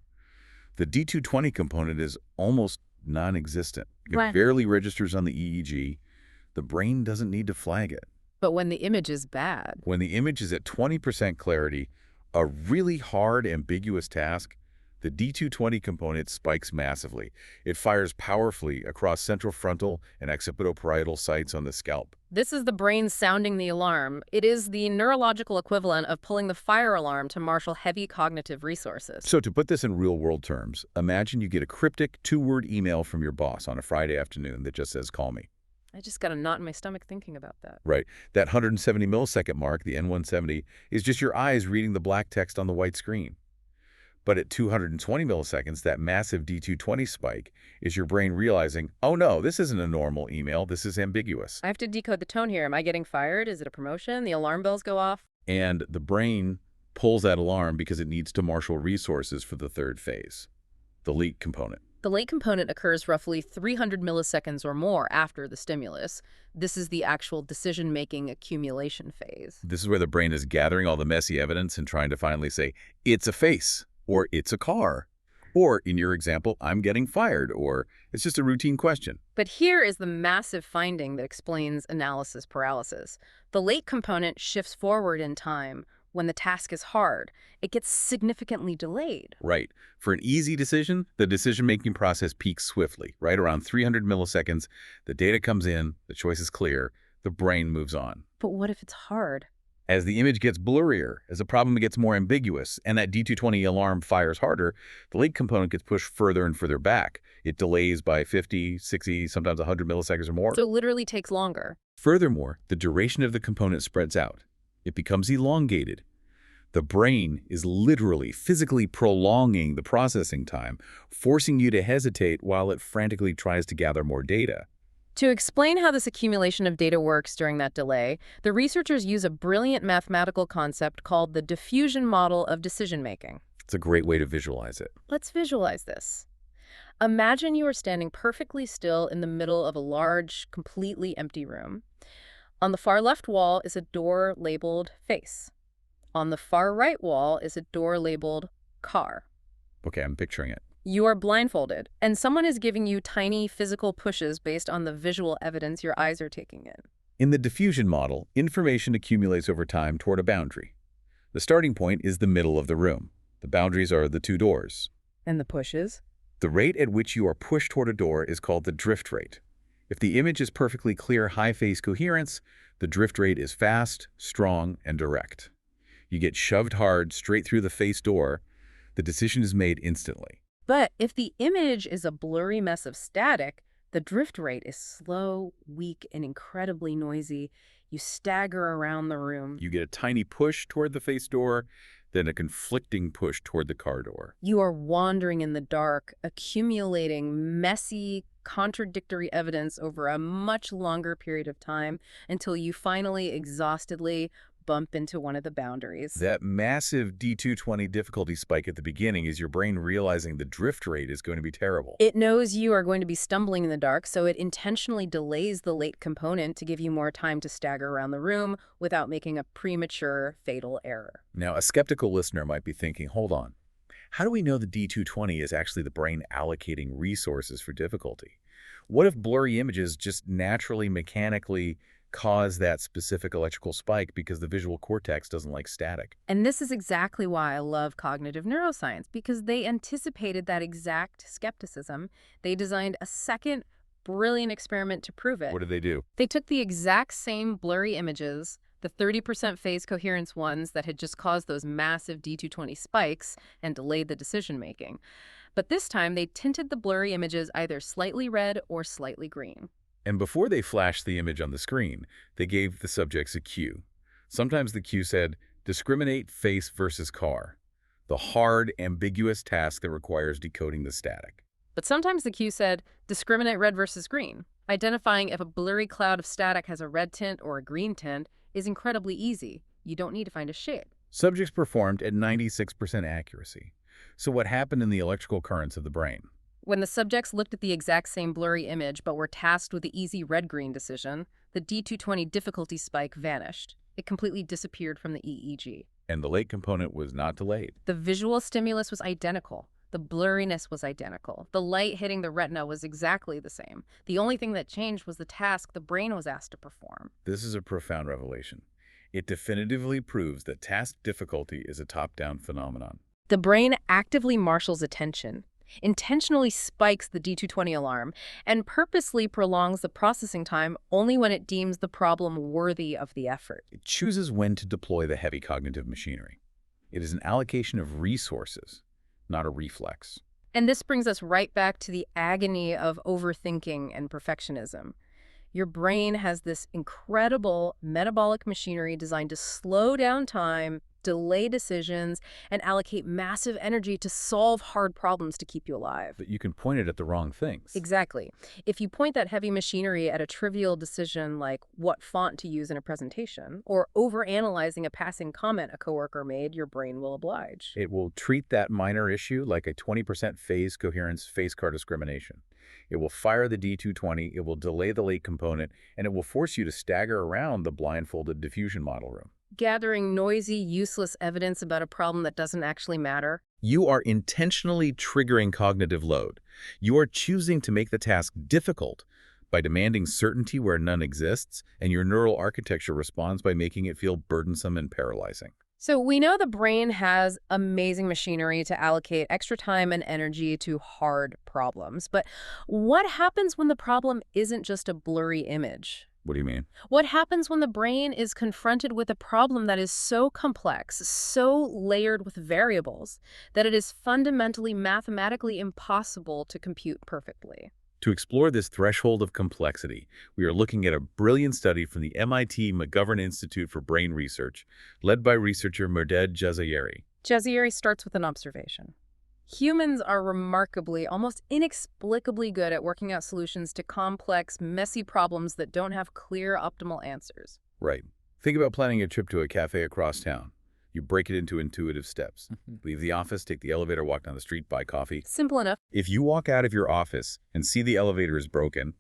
the D220 component is almost non-existent. It Right. barely registers on the EEG. The brain doesn't need to flag it. But when the image is bad, When the image is at 20% clarity, a really hard, ambiguous task, the D220 component spikes massively. It fires powerfully across central frontal and occipital-parietal sites on the scalp. this is the brain sounding the alarm. It is the neurological equivalent of pulling the fire alarm to marshal heavy cognitive resources. So to put this in real-world terms, imagine you get a cryptic two-word email from your boss on a Friday afternoon that just says, call me. I just got a knot in my stomach thinking about that. Right. That 170 millisecond mark, the N170, is just your eyes reading the black text on the white screen. But at 220 milliseconds, that massive D220 spike is your brain realizing, oh no, this isn't a normal email, this is ambiguous. I have to decode the tone here. Am I getting fired? Is it a promotion? The alarm bells go off? And the brain pulls that alarm because it needs to marshal resources for the third phase, the leak component. The late component occurs roughly 300 milliseconds or more after the stimulus. This is the actual decision-making accumulation phase. This is where the brain is gathering all the messy evidence and trying to finally say, it's a face, or it's a car, or in your example, I'm getting fired, or it's just a routine question. But here is the massive finding that explains analysis paralysis. The late component shifts forward in time. When the task is hard, it gets significantly delayed. Right. For an easy decision, the decision-making process peaks swiftly, right around 300 milliseconds. The data comes in, the choice is clear, the brain moves on. But what if it's hard? As the image gets blurrier, as the problem gets more ambiguous, and that D220 alarm fires harder, the late component gets pushed further and further back. It delays by 50, 60, sometimes 100 milliseconds or more. So it literally takes longer. Furthermore, the duration of the component spreads out. It becomes elongated. The brain is literally, physically prolonging the processing time, forcing you to hesitate while it frantically tries to gather more data. To explain how this accumulation of data works during that delay, the researchers use a brilliant mathematical concept called the diffusion model of decision-making. It's a great way to visualize it. Let's visualize this. Imagine you are standing perfectly still in the middle of a large, completely empty room. On the far left wall is a door labeled face. On the far right wall is a door labeled car. Okay, I'm picturing it. You are blindfolded, and someone is giving you tiny physical pushes based on the visual evidence your eyes are taking in. In the diffusion model, information accumulates over time toward a boundary. The starting point is the middle of the room. The boundaries are the two doors. And the pushes? The rate at which you are pushed toward a door is called the drift rate. If the image is perfectly clear high phase coherence, the drift rate is fast, strong, and direct. You get shoved hard straight through the face door. The decision is made instantly. But if the image is a blurry mess of static, the drift rate is slow, weak, and incredibly noisy. You stagger around the room. You get a tiny push toward the face door, then a conflicting push toward the car door. You are wandering in the dark, accumulating messy, contradictory evidence over a much longer period of time until you finally exhaustedly bump into one of the boundaries. That massive D220 difficulty spike at the beginning is your brain realizing the drift rate is going to be terrible. It knows you are going to be stumbling in the dark, so it intentionally delays the late component to give you more time to stagger around the room without making a premature, fatal error. Now, a skeptical listener might be thinking, hold on, how do we know the D220 is actually the brain allocating resources for difficulty? What if blurry images just naturally, mechanically cause that specific electrical spike because the visual cortex doesn't like static? And this is exactly why I love cognitive neuroscience, because they anticipated that exact skepticism. They designed a second brilliant experiment to prove it. What did they do? They took the exact same blurry images, the 30% phase coherence ones that had just caused those massive D220 spikes and delayed the decision making. But this time, they tinted the blurry images either slightly red or slightly green. And before they flashed the image on the screen, they gave the subjects a cue. Sometimes the cue said, discriminate face versus car, the hard, ambiguous task that requires decoding the static. But sometimes the cue said, discriminate red versus green. Identifying if a blurry cloud of static has a red tint or a green tint is incredibly easy. You don't need to find a shade. Subjects performed at 96% accuracy. So what happened in the electrical currents of the brain? When the subjects looked at the exact same blurry image but were tasked with the easy red-green decision, the D220 difficulty spike vanished. It completely disappeared from the EEG. And the late component was not delayed. The visual stimulus was identical. The blurriness was identical. The light hitting the retina was exactly the same. The only thing that changed was the task the brain was asked to perform. This is a profound revelation. It definitively proves that task difficulty is a top-down phenomenon. The brain actively marshals attention, intentionally spikes the D220 alarm, and purposely prolongs the processing time only when it deems the problem worthy of the effort. It chooses when to deploy the heavy cognitive machinery. It is an allocation of resources, not a reflex. And this brings us right back to the agony of overthinking and perfectionism. Your brain has this incredible metabolic machinery designed to slow down time, delay decisions, and allocate massive energy to solve hard problems to keep you alive. But you can point it at the wrong things. Exactly. If you point that heavy machinery at a trivial decision like what font to use in a presentation, or overanalyzing a passing comment a coworker made, your brain will oblige. It will treat that minor issue like a 20% phase coherence face car discrimination. It will fire the D220, it will delay the late component, and it will force you to stagger around the blindfolded diffusion model room. Gathering noisy, useless evidence about a problem that doesn't actually matter. You are intentionally triggering cognitive load. You are choosing to make the task difficult by demanding certainty where none exists, and your neural architecture responds by making it feel burdensome and paralyzing. So we know the brain has amazing machinery to allocate extra time and energy to hard problems. But what happens when the problem isn't just a blurry image? What do you mean? What happens when the brain is confronted with a problem that is so complex, so layered with variables, that it is fundamentally mathematically impossible to compute perfectly? To explore this threshold of complexity, we are looking at a brilliant study from the MIT McGovern Institute for Brain Research, led by researcher Mehrdad Jazayeri. Jazayeri starts with an observation. Humans are remarkably, almost inexplicably good at working out solutions to complex, messy problems that don't have clear, optimal answers. Right. Think about planning a trip to a cafe across town. You break it into intuitive steps. Leave the office, take the elevator, walk down the street, buy coffee. Simple enough. If you walk out of your office and see the elevator is broken,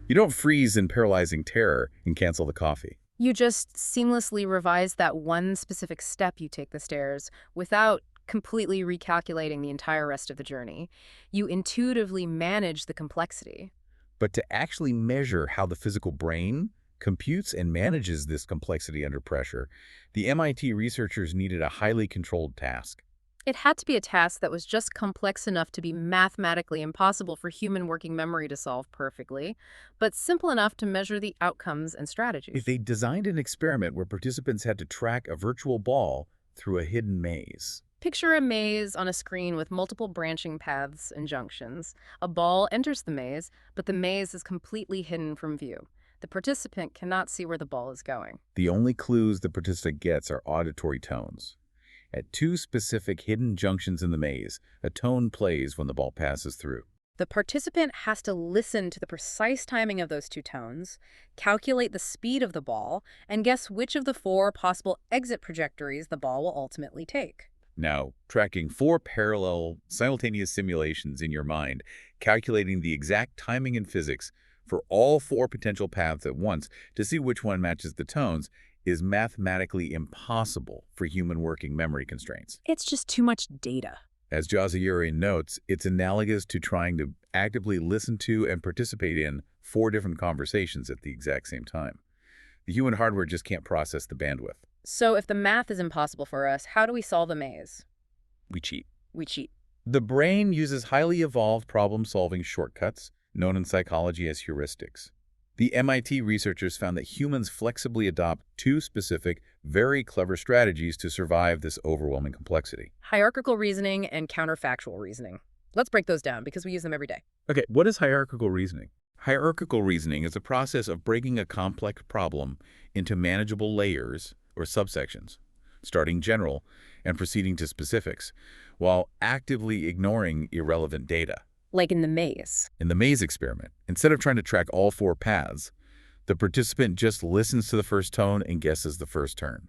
you don't freeze in paralyzing terror and cancel the coffee. You just seamlessly revise that one specific step you take the stairs without completely recalculating the entire rest of the journey. You intuitively manage the complexity. But to actually measure how the physical brain computes and manages this complexity under pressure, the MIT researchers needed a highly controlled task. It had to be a task that was just complex enough to be mathematically impossible for human working memory to solve perfectly, but simple enough to measure the outcomes and strategies. If they designed an experiment where participants had to track a virtual ball through a hidden maze. Picture a maze on a screen with multiple branching paths and junctions. A ball enters the maze, but the maze is completely hidden from view. The participant cannot see where the ball is going. The only clues the participant gets are auditory tones. At two specific hidden junctions in the maze, a tone plays when the ball passes through. The participant has to listen to the precise timing of those two tones, calculate the speed of the ball, and guess which of the four possible exit trajectories the ball will ultimately take. Now, tracking four parallel, simultaneous simulations in your mind, calculating the exact timing and physics for all four potential paths at once to see which one matches the tones is mathematically impossible for human working memory constraints. It's just too much data. As Jazayuri notes, it's analogous to trying to actively listen to and participate in four different conversations at the exact same time. The human hardware just can't process the bandwidth. So if the math is impossible for us, how do we solve the maze? We cheat. We cheat. The brain uses highly evolved problem-solving shortcuts, known in psychology as heuristics. The MIT researchers found that humans flexibly adopt two specific, very clever strategies to survive this overwhelming complexity. Hierarchical reasoning and counterfactual reasoning. Let's break those down because we use them every day. Okay, what is hierarchical reasoning? Hierarchical reasoning is a process of breaking a complex problem into manageable layers or subsections, starting general and proceeding to specifics, while actively ignoring irrelevant data. Like in the maze. In the maze experiment, instead of trying to track all four paths, the participant just listens to the first tone and guesses the first turn.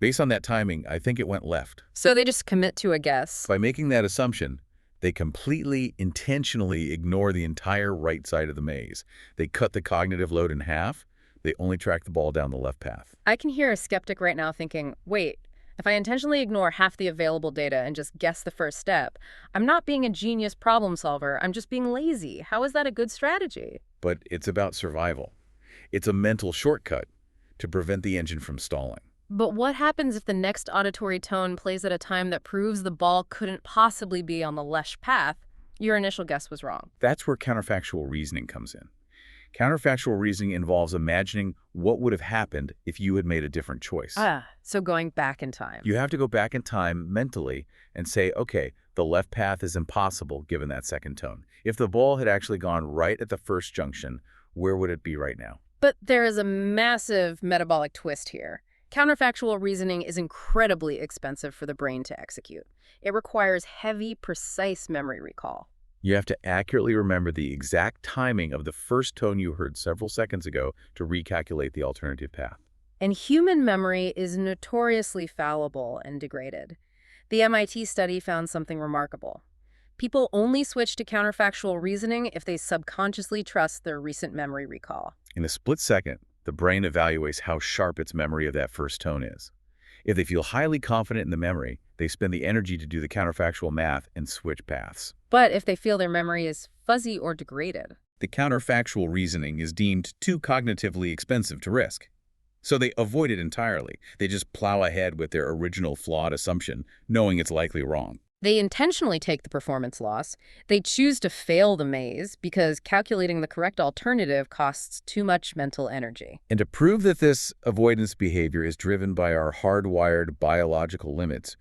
Based on that timing, I think it went left. So they just commit to a guess. By making that assumption, they completely, intentionally ignore the entire right side of the maze. They cut the cognitive load in half. They only track the ball down the left path. I can hear a skeptic right now thinking, wait, if I intentionally ignore half the available data and just guess the first step, I'm not being a genius problem solver, I'm just being lazy. How is that a good strategy? But it's about survival. It's a mental shortcut to prevent the engine from stalling. But what happens if the next auditory tone plays at a time that proves the ball couldn't possibly be on the left path? Your initial guess was wrong. That's where counterfactual reasoning comes in. Counterfactual reasoning involves imagining what would have happened if you had made a different choice. So going back in time. You have to go back in time mentally and say, okay, the left path is impossible given that second tone. If the ball had actually gone right at the first junction, where would it be right now? But there is a massive metabolic twist here. Counterfactual reasoning is incredibly expensive for the brain to execute. It requires heavy, precise memory recall. You have to accurately remember the exact timing of the first tone you heard several seconds ago to recalculate the alternative path. And human memory is notoriously fallible and degraded. The MIT study found something remarkable. People only switch to counterfactual reasoning if they subconsciously trust their recent memory recall. In a split second, the brain evaluates how sharp its memory of that first tone is. If they feel highly confident in the memory, they spend the energy to do the counterfactual math and switch paths. But if they feel their memory is fuzzy or degraded, The counterfactual reasoning is deemed too cognitively expensive to risk. So they avoid it entirely. They just plow ahead with their original flawed assumption, knowing it's likely wrong. they intentionally take the performance loss. They choose to fail the maze because calculating the correct alternative costs too much mental energy. And to prove that this avoidance behavior is driven by our hardwired biological limits,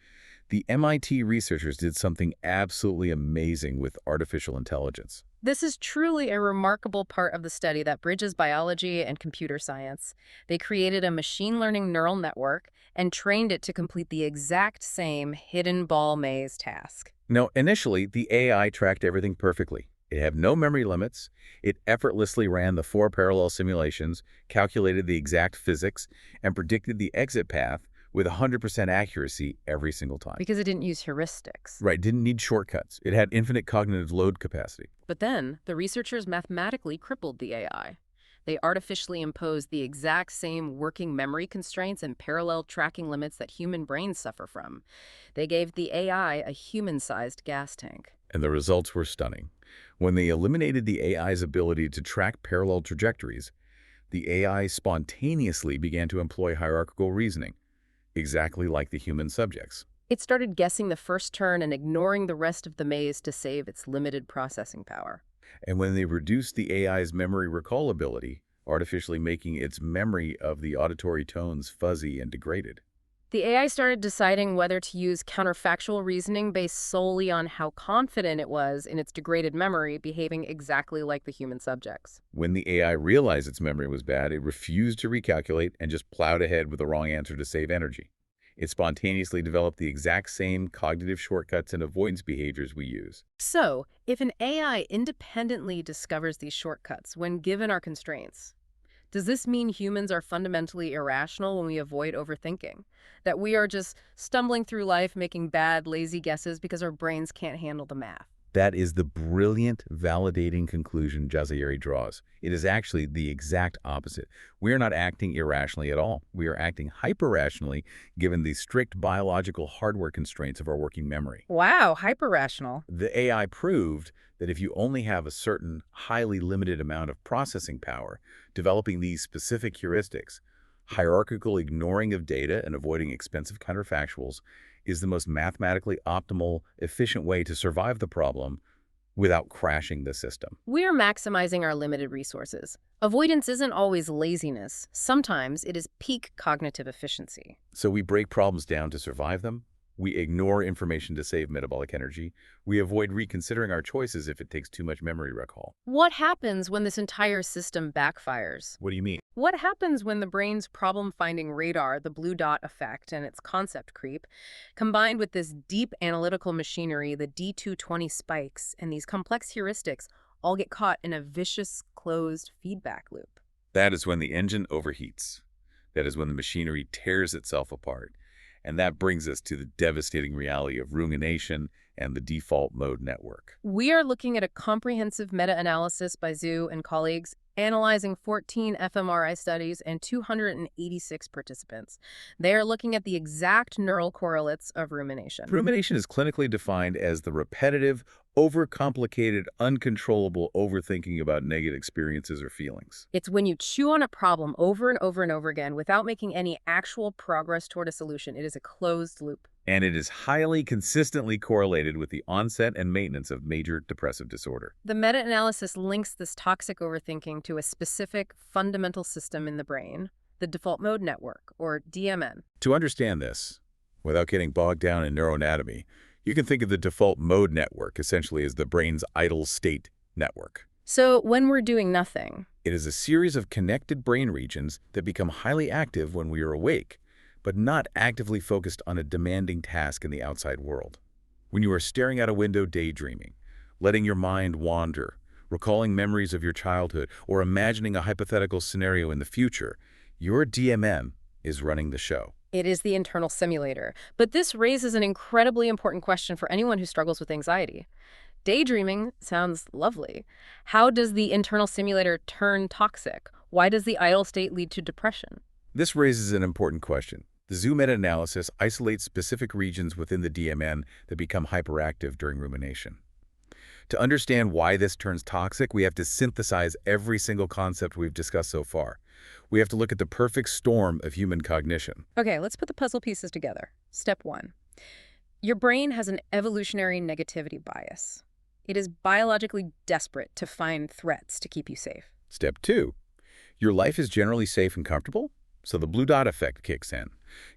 the MIT researchers did something absolutely amazing with artificial intelligence. This is truly a remarkable part of the study that bridges biology and computer science. They created a machine learning neural network and trained it to complete the exact same hidden ball maze task. Now, initially, the AI tracked everything perfectly. It had no memory limits. It effortlessly ran the 4 parallel simulations, calculated the exact physics, and predicted the exit path with 100% accuracy every single time. Because it didn't use heuristics. Right, didn't need shortcuts. It had infinite cognitive load capacity. But then, the researchers mathematically crippled the AI. They artificially imposed the exact same working memory constraints and parallel tracking limits that human brains suffer from. They gave the AI a human-sized gas tank. And the results were stunning. When they eliminated the AI's ability to track parallel trajectories, the AI spontaneously began to employ hierarchical reasoning, exactly like the human subjects. It started guessing the first turn and ignoring the rest of the maze to save its limited processing power. And when they reduced the AI's memory recall ability, artificially making its memory of the auditory tones fuzzy and degraded. The AI started deciding whether to use counterfactual reasoning based solely on how confident it was in its degraded memory, behaving exactly like the human subjects. When the AI realized its memory was bad, it refused to recalculate and just plowed ahead with the wrong answer to save energy. It spontaneously developed the exact same cognitive shortcuts and avoidance behaviors we use. So, if an AI independently discovers these shortcuts when given our constraints, does this mean humans are fundamentally irrational when we avoid overthinking? That we are just stumbling through life making bad, lazy guesses because our brains can't handle the math? That is the brilliant, validating conclusion Jazzayeri draws. It is actually the exact opposite. We are not acting irrationally at all. We are acting hyper-rationally given the strict biological hardware constraints of our working memory. Wow, hyper-rational. The AI proved that if you only have a certain highly limited amount of processing power, developing these specific heuristics, hierarchical ignoring of data and avoiding expensive counterfactuals is the most mathematically optimal, efficient way to survive the problem without crashing the system. We're maximizing our limited resources. Avoidance isn't always laziness. Sometimes it is peak cognitive efficiency. So we break problems down to survive them. We ignore information to save metabolic energy. We avoid reconsidering our choices if it takes too much memory recall. What happens when this entire system backfires? What do you mean? What happens when the brain's problem-finding radar, the blue dot effect and its concept creep, combined with this deep analytical machinery, the D220 spikes, and these complex heuristics all get caught in a vicious, closed feedback loop? That is when the engine overheats. That is when the machinery tears itself apart. And that brings us to the devastating reality of rumination and the default mode network. We are looking at a comprehensive meta-analysis by Zhu and colleagues analyzing 14 fMRI studies and 286 participants. They are looking at the exact neural correlates of rumination. Rumination is clinically defined as the repetitive, overcomplicated, uncontrollable overthinking about negative experiences or feelings. It's when you chew on a problem over and over and over again without making any actual progress toward a solution. It is a closed loop. And it is highly consistently correlated with the onset and maintenance of major depressive disorder. The meta-analysis links this toxic overthinking to a specific fundamental system in the brain, the default mode network, or DMN. To understand this, without getting bogged down in neuroanatomy, you can think of the default mode network essentially as the brain's idle state network. So when we're doing nothing, It is a series of connected brain regions that become highly active when we are awake, but not actively focused on a demanding task in the outside world. When you are staring out a window daydreaming, letting your mind wander, recalling memories of your childhood, or imagining a hypothetical scenario in the future, your DMN is running the show. it is the internal simulator. But this raises an incredibly important question for anyone who struggles with anxiety. Daydreaming sounds lovely. How does the internal simulator turn toxic? Why does the idle state lead to depression? This raises an important question. The Zoo meta-analysis isolates specific regions within the DMN that become hyperactive during rumination. To understand why this turns toxic, we have to synthesize every single concept we've discussed so far. We have to look at the perfect storm of human cognition. Okay, let's put the puzzle pieces together. Step 1. Your brain has an evolutionary negativity bias. It is biologically desperate to find threats to keep you safe. Step 2. Your life is generally safe and comfortable, so the blue dot effect kicks in.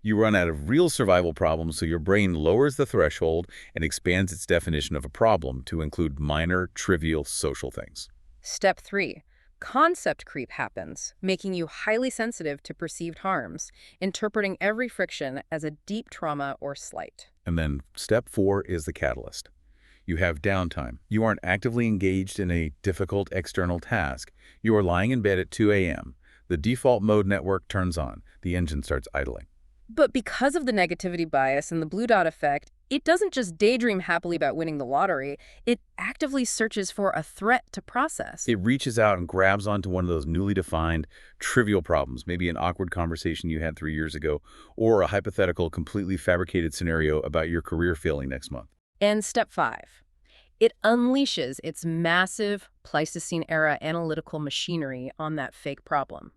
You run out of real survival problems, so your brain lowers the threshold and expands its definition of a problem to include minor, trivial social things. Step 3. Concept creep happens, making you highly sensitive to perceived harms, interpreting every friction as a deep trauma or slight. And then step 4 is the catalyst. You have downtime. You aren't actively engaged in a difficult external task. You are lying in bed at 2 a.m. The default mode network turns on. The engine starts idling. But because of the negativity bias and the blue dot effect, it doesn't just daydream happily about winning the lottery. It actively searches for a threat to process. It reaches out and grabs onto one of those newly defined, trivial problems, maybe an awkward conversation you had 3 years ago, or a hypothetical, completely fabricated scenario about your career failing next month. And step 5. It unleashes its massive Pleistocene-era analytical machinery on that fake problem.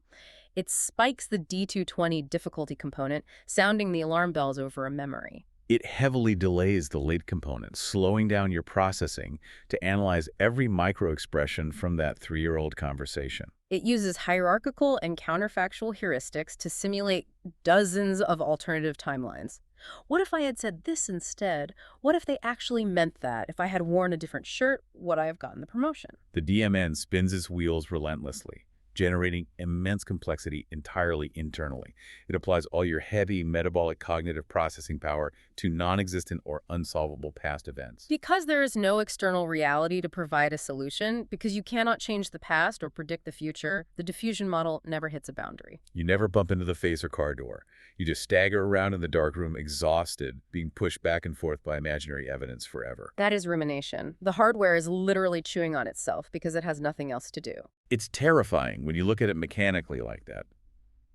It spikes the D220 difficulty component, sounding the alarm bells over a memory. It heavily delays the late component, slowing down your processing to analyze every micro-expression from that 3-year-old conversation. It uses hierarchical and counterfactual heuristics to simulate dozens of alternative timelines. What if I had said this instead? What if they actually meant that? If I had worn a different shirt, would I have gotten the promotion? The DMN spins its wheels relentlessly, generating immense complexity entirely internally. It applies all your heavy metabolic cognitive processing power to non-existent or unsolvable past events. Because there is no external reality to provide a solution, because you cannot change the past or predict the future, the diffusion model never hits a boundary. You never bump into the face or car door. You just stagger around in the dark room exhausted, being pushed back and forth by imaginary evidence forever. That is rumination. The hardware is literally chewing on itself because it has nothing else to do. It's terrifying when you look at it mechanically like that.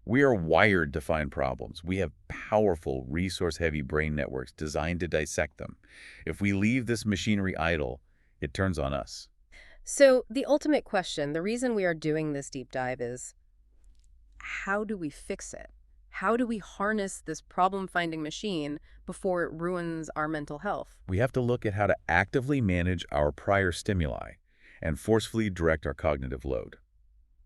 We are wired to find problems. We have powerful, resource-heavy brain networks designed to dissect them. If we leave this machinery idle, it turns on us. So the ultimate question, the reason we are doing this deep dive is, how do we fix it? How do we harness this problem-finding machine before it ruins our mental health? We have to look at how to actively manage our prior stimuli and forcefully direct our cognitive load.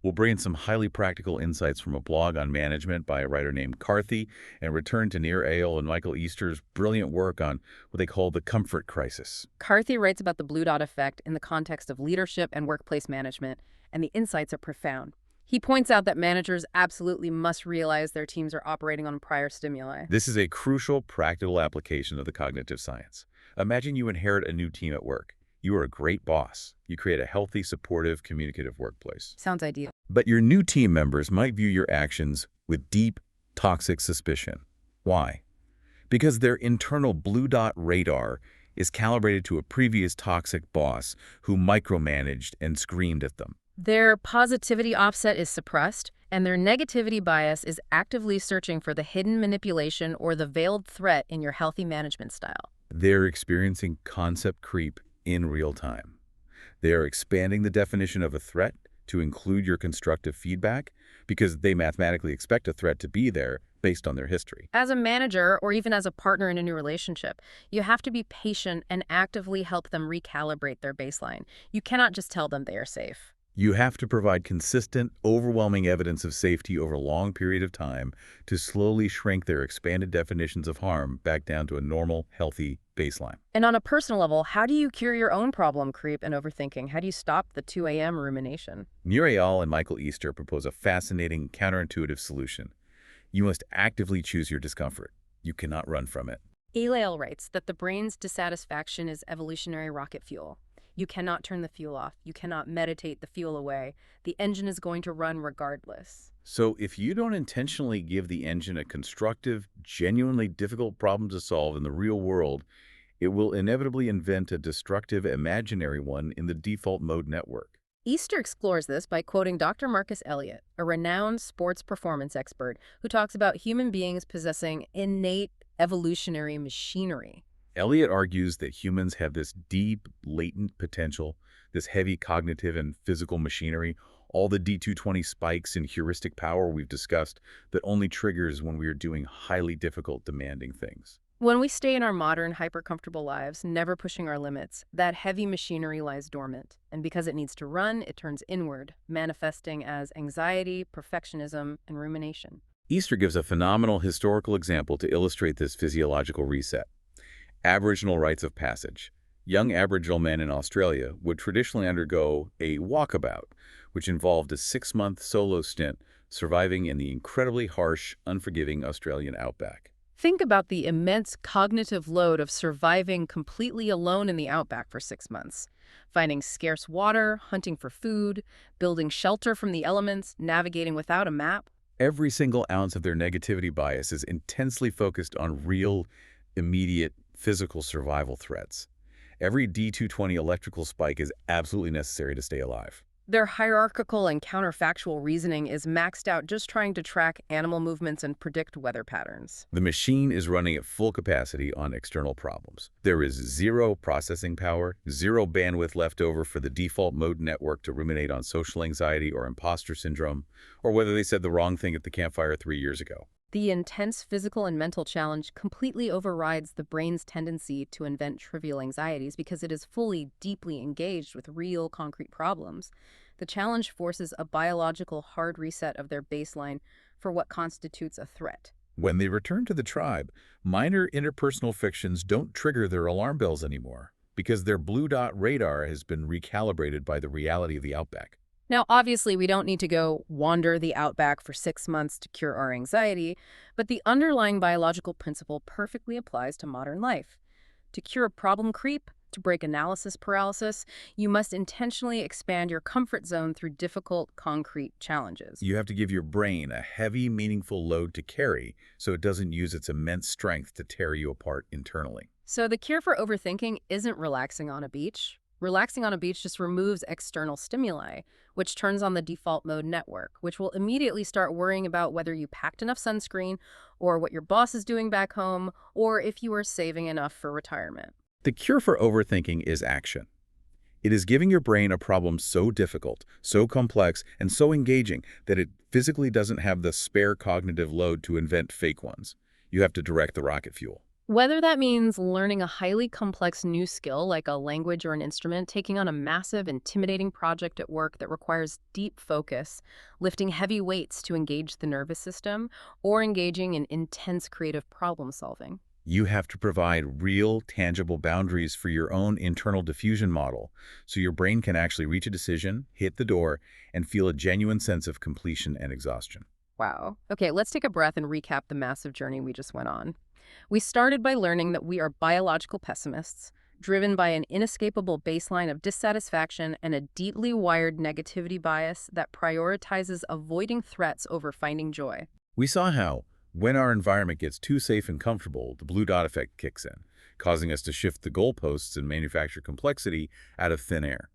We'll bring in some highly practical insights from a blog on management by a writer named Carthy and return to Nir Eyal and Michael Easter's brilliant work on what they call the comfort crisis. Carthy writes about the blue dot effect in the context of leadership and workplace management, and the insights are profound. He points out that managers absolutely must realize their teams are operating on prior stimuli. This is a crucial practical application of the cognitive science. Imagine you inherit a new team at work. You are a great boss. You create a healthy, supportive, communicative workplace. Sounds ideal. But your new team members might view your actions with deep, toxic suspicion. Why? Because their internal blue dot radar is calibrated to a previous toxic boss who micromanaged and screamed at them. Their positivity offset is suppressed, and their negativity bias is actively searching for the hidden manipulation or the veiled threat in your healthy management style. They're experiencing concept creep in real time. They are expanding the definition of a threat to include your constructive feedback because they mathematically expect a threat to be there based on their history. As a manager, or even as a partner in a new relationship, you have to be patient and actively help them recalibrate their baseline. You cannot just tell them they are safe. You have to provide consistent, overwhelming evidence of safety over a long period of time to slowly shrink their expanded definitions of harm back down to a normal, healthy baseline. And on a personal level, how do you cure your own problem creep and overthinking? How do you stop the 2 a.m. rumination? Nir Eyal and Michael Easter propose a fascinating, counterintuitive solution. You must actively choose your discomfort. You cannot run from it. Eyal writes that the brain's dissatisfaction is evolutionary rocket fuel. You cannot turn the fuel off. You cannot meditate the fuel away. The engine is going to run regardless. So if you don't intentionally give the engine a constructive, genuinely difficult problem to solve in the real world, it will inevitably invent a destructive imaginary one in the default mode network. Easter explores this by quoting Dr. Marcus Elliott, a renowned sports performance expert who talks about human beings possessing innate evolutionary machinery. Elliott argues that humans have this deep, latent potential, this heavy cognitive and physical machinery, all the D220 spikes and heuristic power we've discussed that only triggers when we are doing highly difficult, demanding things. When we stay in our modern, hyper-comfortable lives, never pushing our limits, that heavy machinery lies dormant. And because it needs to run, it turns inward, manifesting as anxiety, perfectionism, and rumination. Easter gives a phenomenal historical example to illustrate this physiological reset. Aboriginal rites of passage. Young Aboriginal men in Australia would traditionally undergo a walkabout, which involved a 6-month solo stint surviving in the incredibly harsh, unforgiving Australian outback. Think about the immense cognitive load of surviving completely alone in the outback for 6 months. Finding scarce water, hunting for food, building shelter from the elements, navigating without a map. Every single ounce of their negativity bias is intensely focused on real, immediate, physical survival threats. Every D220 electrical spike is absolutely necessary to stay alive. Their hierarchical and counterfactual reasoning is maxed out just trying to track animal movements and predict weather patterns. The machine is running at full capacity on external problems. There is zero processing power, zero bandwidth left over for the default mode network to ruminate on social anxiety or imposter syndrome, or whether they said the wrong thing at the campfire 3 years ago. The intense physical and mental challenge completely overrides the brain's tendency to invent trivial anxieties because it is fully, deeply engaged with real, concrete problems. The challenge forces a biological hard reset of their baseline for what constitutes a threat. When they return to the tribe, minor interpersonal frictions don't trigger their alarm bells anymore because their blue dot radar has been recalibrated by the reality of the outback. Now, obviously, we don't need to go wander the outback for 6 months to cure our anxiety, but the underlying biological principle perfectly applies to modern life. To cure problem creep, to break analysis paralysis, you must intentionally expand your comfort zone through difficult, concrete challenges. You have to give your brain a heavy, meaningful load to carry so it doesn't use its immense strength to tear you apart internally. So the cure for overthinking isn't relaxing on a beach. Relaxing on a beach just removes external stimuli, which turns on the default mode network, which will immediately start worrying about whether you packed enough sunscreen, or what your boss is doing back home, or if you are saving enough for retirement. The cure for overthinking is action. It is giving your brain a problem so difficult, so complex, and so engaging that it physically doesn't have the spare cognitive load to invent fake ones. You have to direct the rocket fuel. Whether that means learning a highly complex new skill like a language or an instrument, taking on a massive, intimidating project at work that requires deep focus, lifting heavy weights to engage the nervous system, or engaging in intense creative problem solving. You have to provide real, tangible boundaries for your own internal diffusion model so your brain can actually reach a decision, hit the door, and feel a genuine sense of completion and exhaustion. Wow. Okay, let's take a breath and recap the massive journey we just went on. We started by learning that we are biological pessimists, driven by an inescapable baseline of dissatisfaction and a deeply wired negativity bias that prioritizes avoiding threats over finding joy. We saw how, when our environment gets too safe and comfortable, the blue dot effect kicks in, causing us to shift the goalposts and manufacture complexity out of thin air.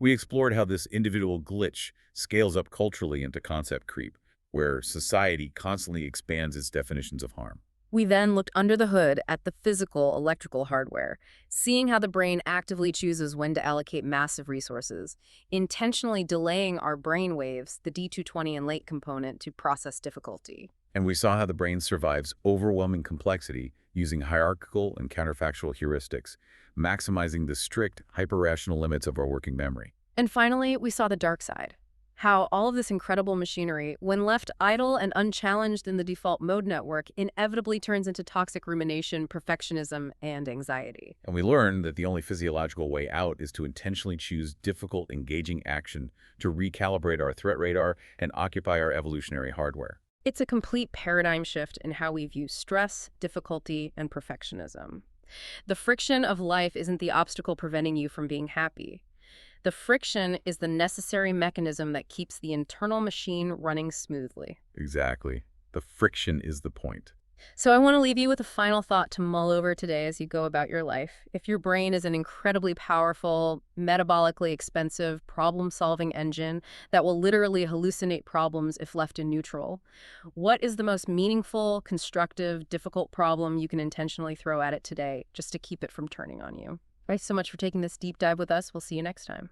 We explored how this individual glitch scales up culturally into concept creep, where society constantly expands its definitions of harm. We then looked under the hood at the physical electrical hardware, seeing how the brain actively chooses when to allocate massive resources, intentionally delaying our brain waves, the D220 and late component, to process difficulty. And we saw how the brain survives overwhelming complexity using hierarchical and counterfactual heuristics, maximizing the strict, hyper-rational limits of our working memory. And finally, we saw the dark side. How all of this incredible machinery, when left idle and unchallenged in the default mode network, inevitably turns into toxic rumination, perfectionism, and anxiety. And we learned that the only physiological way out is to intentionally choose difficult, engaging action to recalibrate our threat radar and occupy our evolutionary hardware. It's a complete paradigm shift in how we view stress, difficulty, and perfectionism. The friction of life isn't the obstacle preventing you from being happy. The friction is the necessary mechanism that keeps the internal machine running smoothly. Exactly. The friction is the point. So I want to leave you with a final thought to mull over today as you go about your life. If your brain is an incredibly powerful, metabolically expensive, problem-solving engine that will literally hallucinate problems if left in neutral, what is the most meaningful, constructive, difficult problem you can intentionally throw at it today just to keep it from turning on you? Thanks so much for taking this deep dive with us. We'll see you next time.